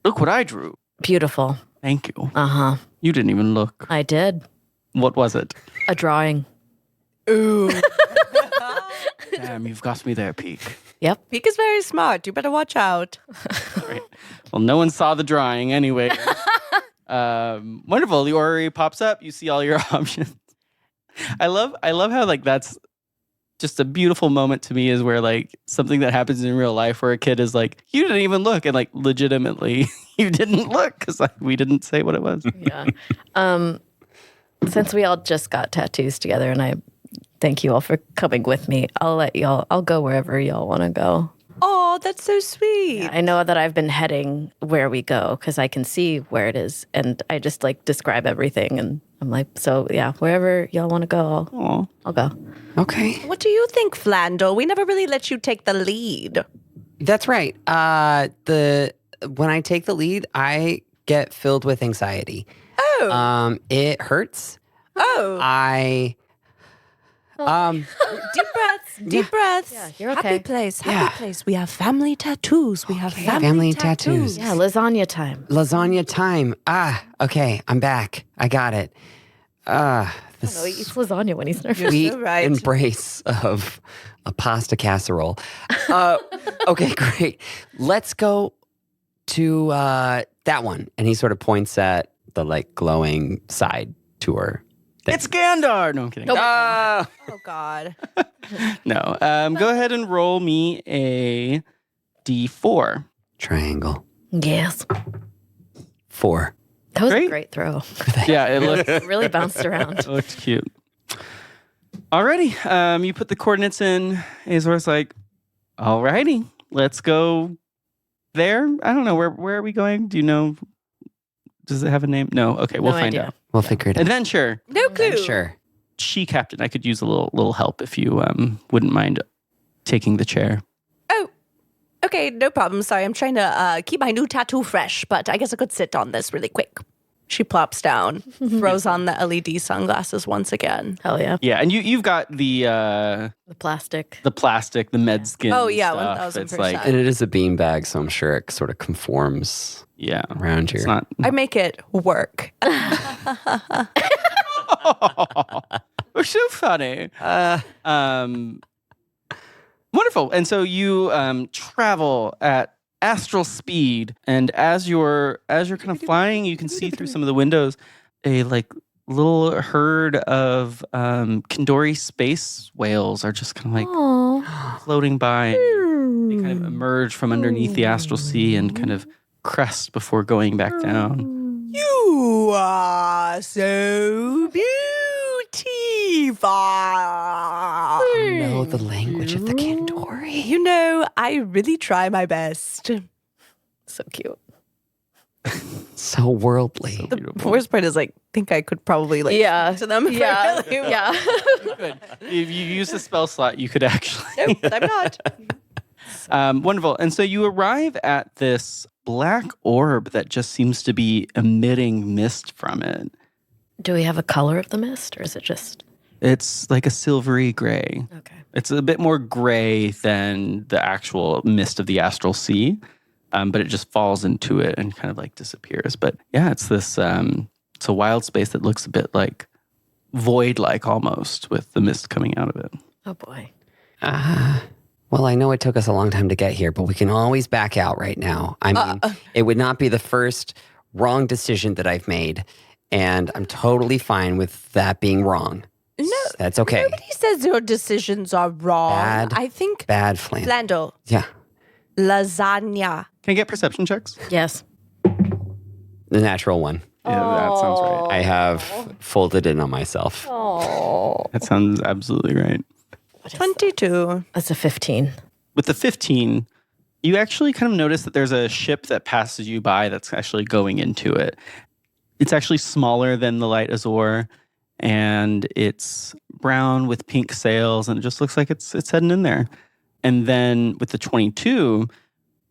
Look what I drew. Beautiful. Thank you. Uh-huh. You didn't even look. I did. What was it? A drawing. Ooh. Damn, you've got me there, Pique. Yep. Pique is very smart. You better watch out. Right. Well, no one saw the drawing anyway. Wonderful. The orrery pops up. You see all your options. I love how like that's just a beautiful moment to me, is where like something that happens in real life where a kid is like, you didn't even look, and like legitimately you didn't look because like, we didn't say what it was. Yeah. Since we all just got tattoos together, and I thank you all for coming with me, I'll go wherever y'all want to go. Oh, that's so sweet. Yeah, I know that I've been heading where we go because I can see where it is, and I just like describe everything, and I'm like, so yeah, wherever y'all want to go, I'll go. Okay. What do you think, Flandel? We never really let you take the lead. That's right. When I take the lead, I get filled with anxiety. Oh. It hurts. Oh. Deep breaths. Yeah, you're okay. Happy place. We have family tattoos. We have family tattoos. Yeah, lasagna time. Lasagna time. Okay, I'm back. I got it. No, he eats lasagna when he's nervous. Sweet so right. embrace of a pasta casserole. Okay, great. Let's go to that one. And he sort of points at the like glowing side tour. It's Gandar. No, I'm kidding. Nope. Oh, God. No. Go ahead and roll me a D4. Triangle. Yes. 4. That was Great. a great throw. Yeah, it looked It really bounced around. it looked cute. Alrighty. You put the coordinates in. Azore's like, alrighty, let's go there. I don't know. Where are we going? Do you know? Does it have a name? No. Okay, we'll find out. We'll figure it out. Adventure. No clue. Sure. She captain. I could use a little help if you wouldn't mind taking the chair. Oh, okay, no problem. Sorry, I'm trying to keep my new tattoo fresh, but I guess I could sit on this really quick. She plops down, throws on the LED sunglasses once again. Hell yeah. Yeah, and you've got the plastic. the med skin. Oh, yeah, stuff. 1000%. It's like, And it is a beanbag, so I'm sure it sort of conforms yeah, around here. it's not. I make it work. We're so funny. Wonderful. And so you travel at astral speed, and as you're kind of flying, you can see through some of the windows a like little herd of Kindori space whales are just kind of like floating by. They kind of emerge from underneath the astral sea and kind of crest before going back down. You are so beautiful. Know the language of the Kindori. You know, I really try my best. So cute. So worldly. The worst part is, like, I think I could probably, like, Yeah. speak to them. if I Yeah. really Yeah. Good. If you use a spell slot, you could actually. Nope, I'm not. Wonderful. And so you arrive at this black orb that just seems to be emitting mist from it. Do we have a color of the mist, or is it just... It's like a silvery gray. Okay. It's a bit more gray than the actual mist of the astral sea, but it just falls into it and kind of like disappears. But yeah, it's this, it's a wild space that looks a bit like void-like almost, with the mist coming out of it. Oh, boy. Well, I know it took us a long time to get here, but we can always back out right now. I mean, it would not be the first wrong decision that I've made, and I'm totally fine with that being wrong. No, That's okay. nobody says your decisions are wrong. Bad. I think, Bad Flan. Flandel, Yeah. lasagna. Can I get perception checks? Yes. The natural one. Yeah, that sounds right. I have folded in on myself. Oh. That sounds absolutely right. 22. That's a 15. With the 15, you actually kind of notice that there's a ship that passes you by that's actually going into it. It's actually smaller than the Light Azore, and it's brown with pink sails, and it just looks like it's heading in there. And then with the 22,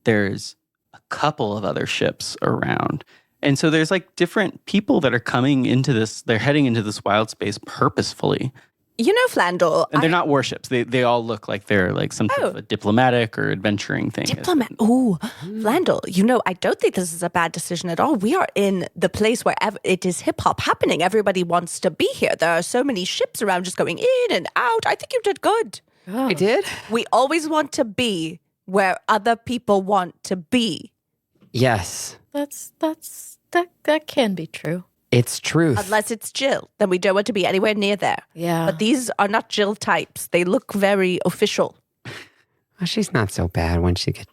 there's a couple of other ships around. And so there's like different people that are coming into this, they're heading into this wild space purposefully. You know, Flandel. And they're not warships. They all look like they're like some type of a diplomatic or adventuring thing. Ooh, Flandel, you know, I don't think this is a bad decision at all. We are in the place where it is hip hop happening. Everybody wants to be here. There are so many ships around just going in and out. I think you did good. I did? We always want to be where other people want to be. Yes. That can be true. It's truth. Unless it's Jill, then we don't want to be anywhere near there. Yeah. But these are not Jill types. They look very official. Well, she's not so bad when she could.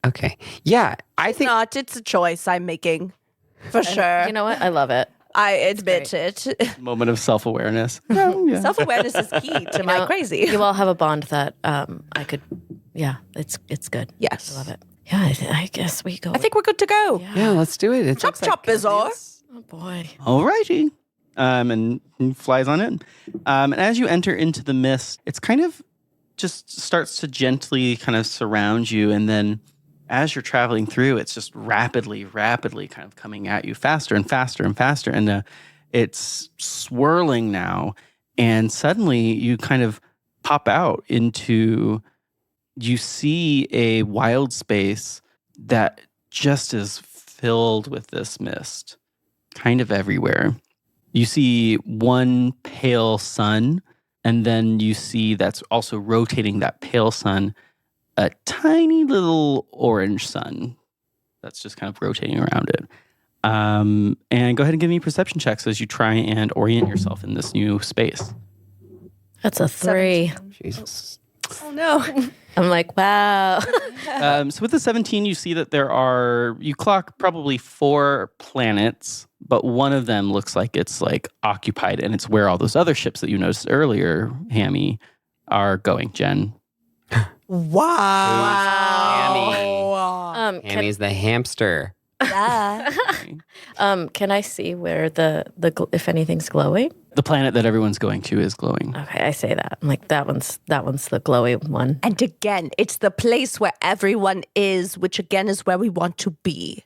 Okay. Yeah, I think. It's a choice I'm making. For sure. You know what? I love it. I admit it. Moment of self-awareness. Self-awareness is key to my crazy. You all have a bond that I could, it's good. Yes. I love it. Yeah, I guess we go. I think we're good to go. Yeah, let's do it. Chop, chop, Azore. Oh, boy. Alrighty. And he flies on in. And as you enter into the mist, it's kind of just starts to gently kind of surround you. And then as you're traveling through, it's just rapidly kind of coming at you faster and faster and faster. And it's swirling now. And suddenly you kind of pop out into, you see a wild space that just is filled with this mist, kind of everywhere. You see one pale sun, and then you see that's also rotating that pale sun, a tiny little orange sun that's just kind of rotating around it. And go ahead and give me perception checks as you try and orient yourself in this new space. That's a 3. Jesus. Oh, no. I'm like, wow. So with the 17, you see that you clock probably 4 planets, but one of them looks like it's like occupied, and it's where all those other ships that you noticed earlier, Hammy, are going, Jen. Wow. Hammy's the hamster. Yeah. Can I see where if anything's glowing? The planet that everyone's going to is glowing. Okay, I say that. I'm like, that one's the glowy one. And again, it's the place where everyone is, which again is where we want to be.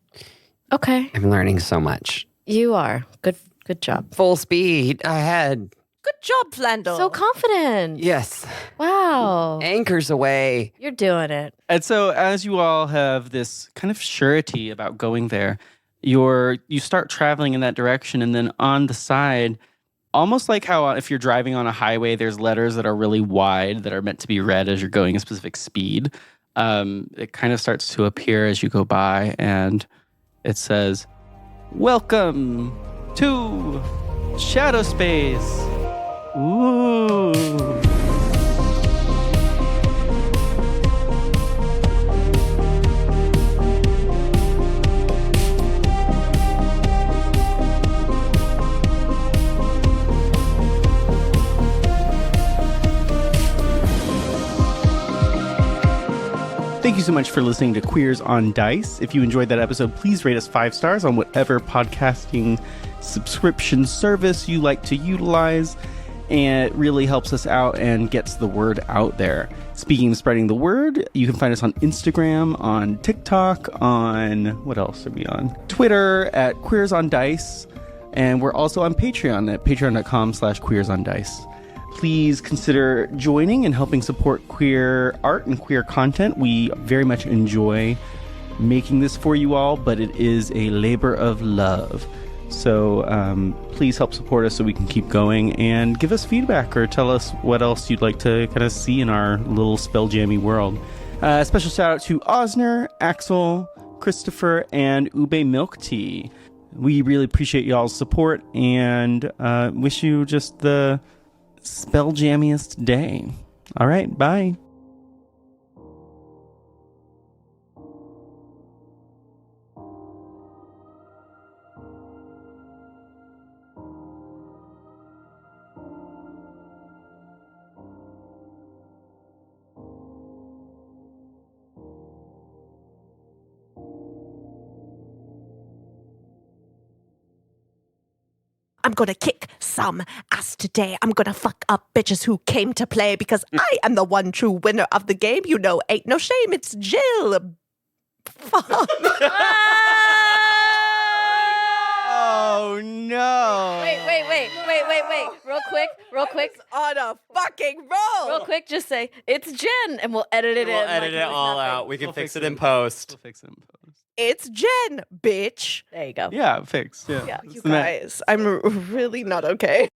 Okay. I'm learning so much. You are. Good job. Full speed ahead. Good job, Flandel. So confident. Yes. Wow. Anchors away. You're doing it. And so as you all have this kind of surety about going there, you start traveling in that direction, and then on the side, almost like how if you're driving on a highway, there's letters that are really wide that are meant to be read as you're going a specific speed. It kind of starts to appear as you go by, and it says, "Welcome to Shadow Space." Ooh. Thank you so much for listening to Queers on Dice. If you enjoyed that episode, please rate us 5 stars on whatever podcasting subscription service you like to utilize. And it really helps us out and gets the word out there. Speaking of spreading the word, you can find us on Instagram, on TikTok, on, what else are we on? Twitter at Queers on Dice. And we're also on Patreon at patreon.com/queersondice. Please consider joining and helping support queer art and queer content. We very much enjoy making this for you all, but it is a labor of love. So please help support us so we can keep going, and give us feedback or tell us what else you'd like to kind of see in our little spelljammy world. Special shout out to Osner, Axel, Christopher, and Ube Milk Tea. We really appreciate y'all's support and wish you just the spelljammiest day. All right, bye. I'm gonna kick some ass today. I'm gonna fuck up bitches who came to play because I am the one true winner of the game. You know, ain't no shame. It's Jill. Fuck. Oh no! Wait. Real quick. On a fucking roll. Real quick, just say, it's Jen, and we'll edit it in. We'll edit like it was all nothing. out. We can We'll fix fix it in it. post. We'll fix it in post. It's Jen, bitch. There you go. Yeah, fixed. Yeah. Yeah, you It's the next- guys, I'm really not okay.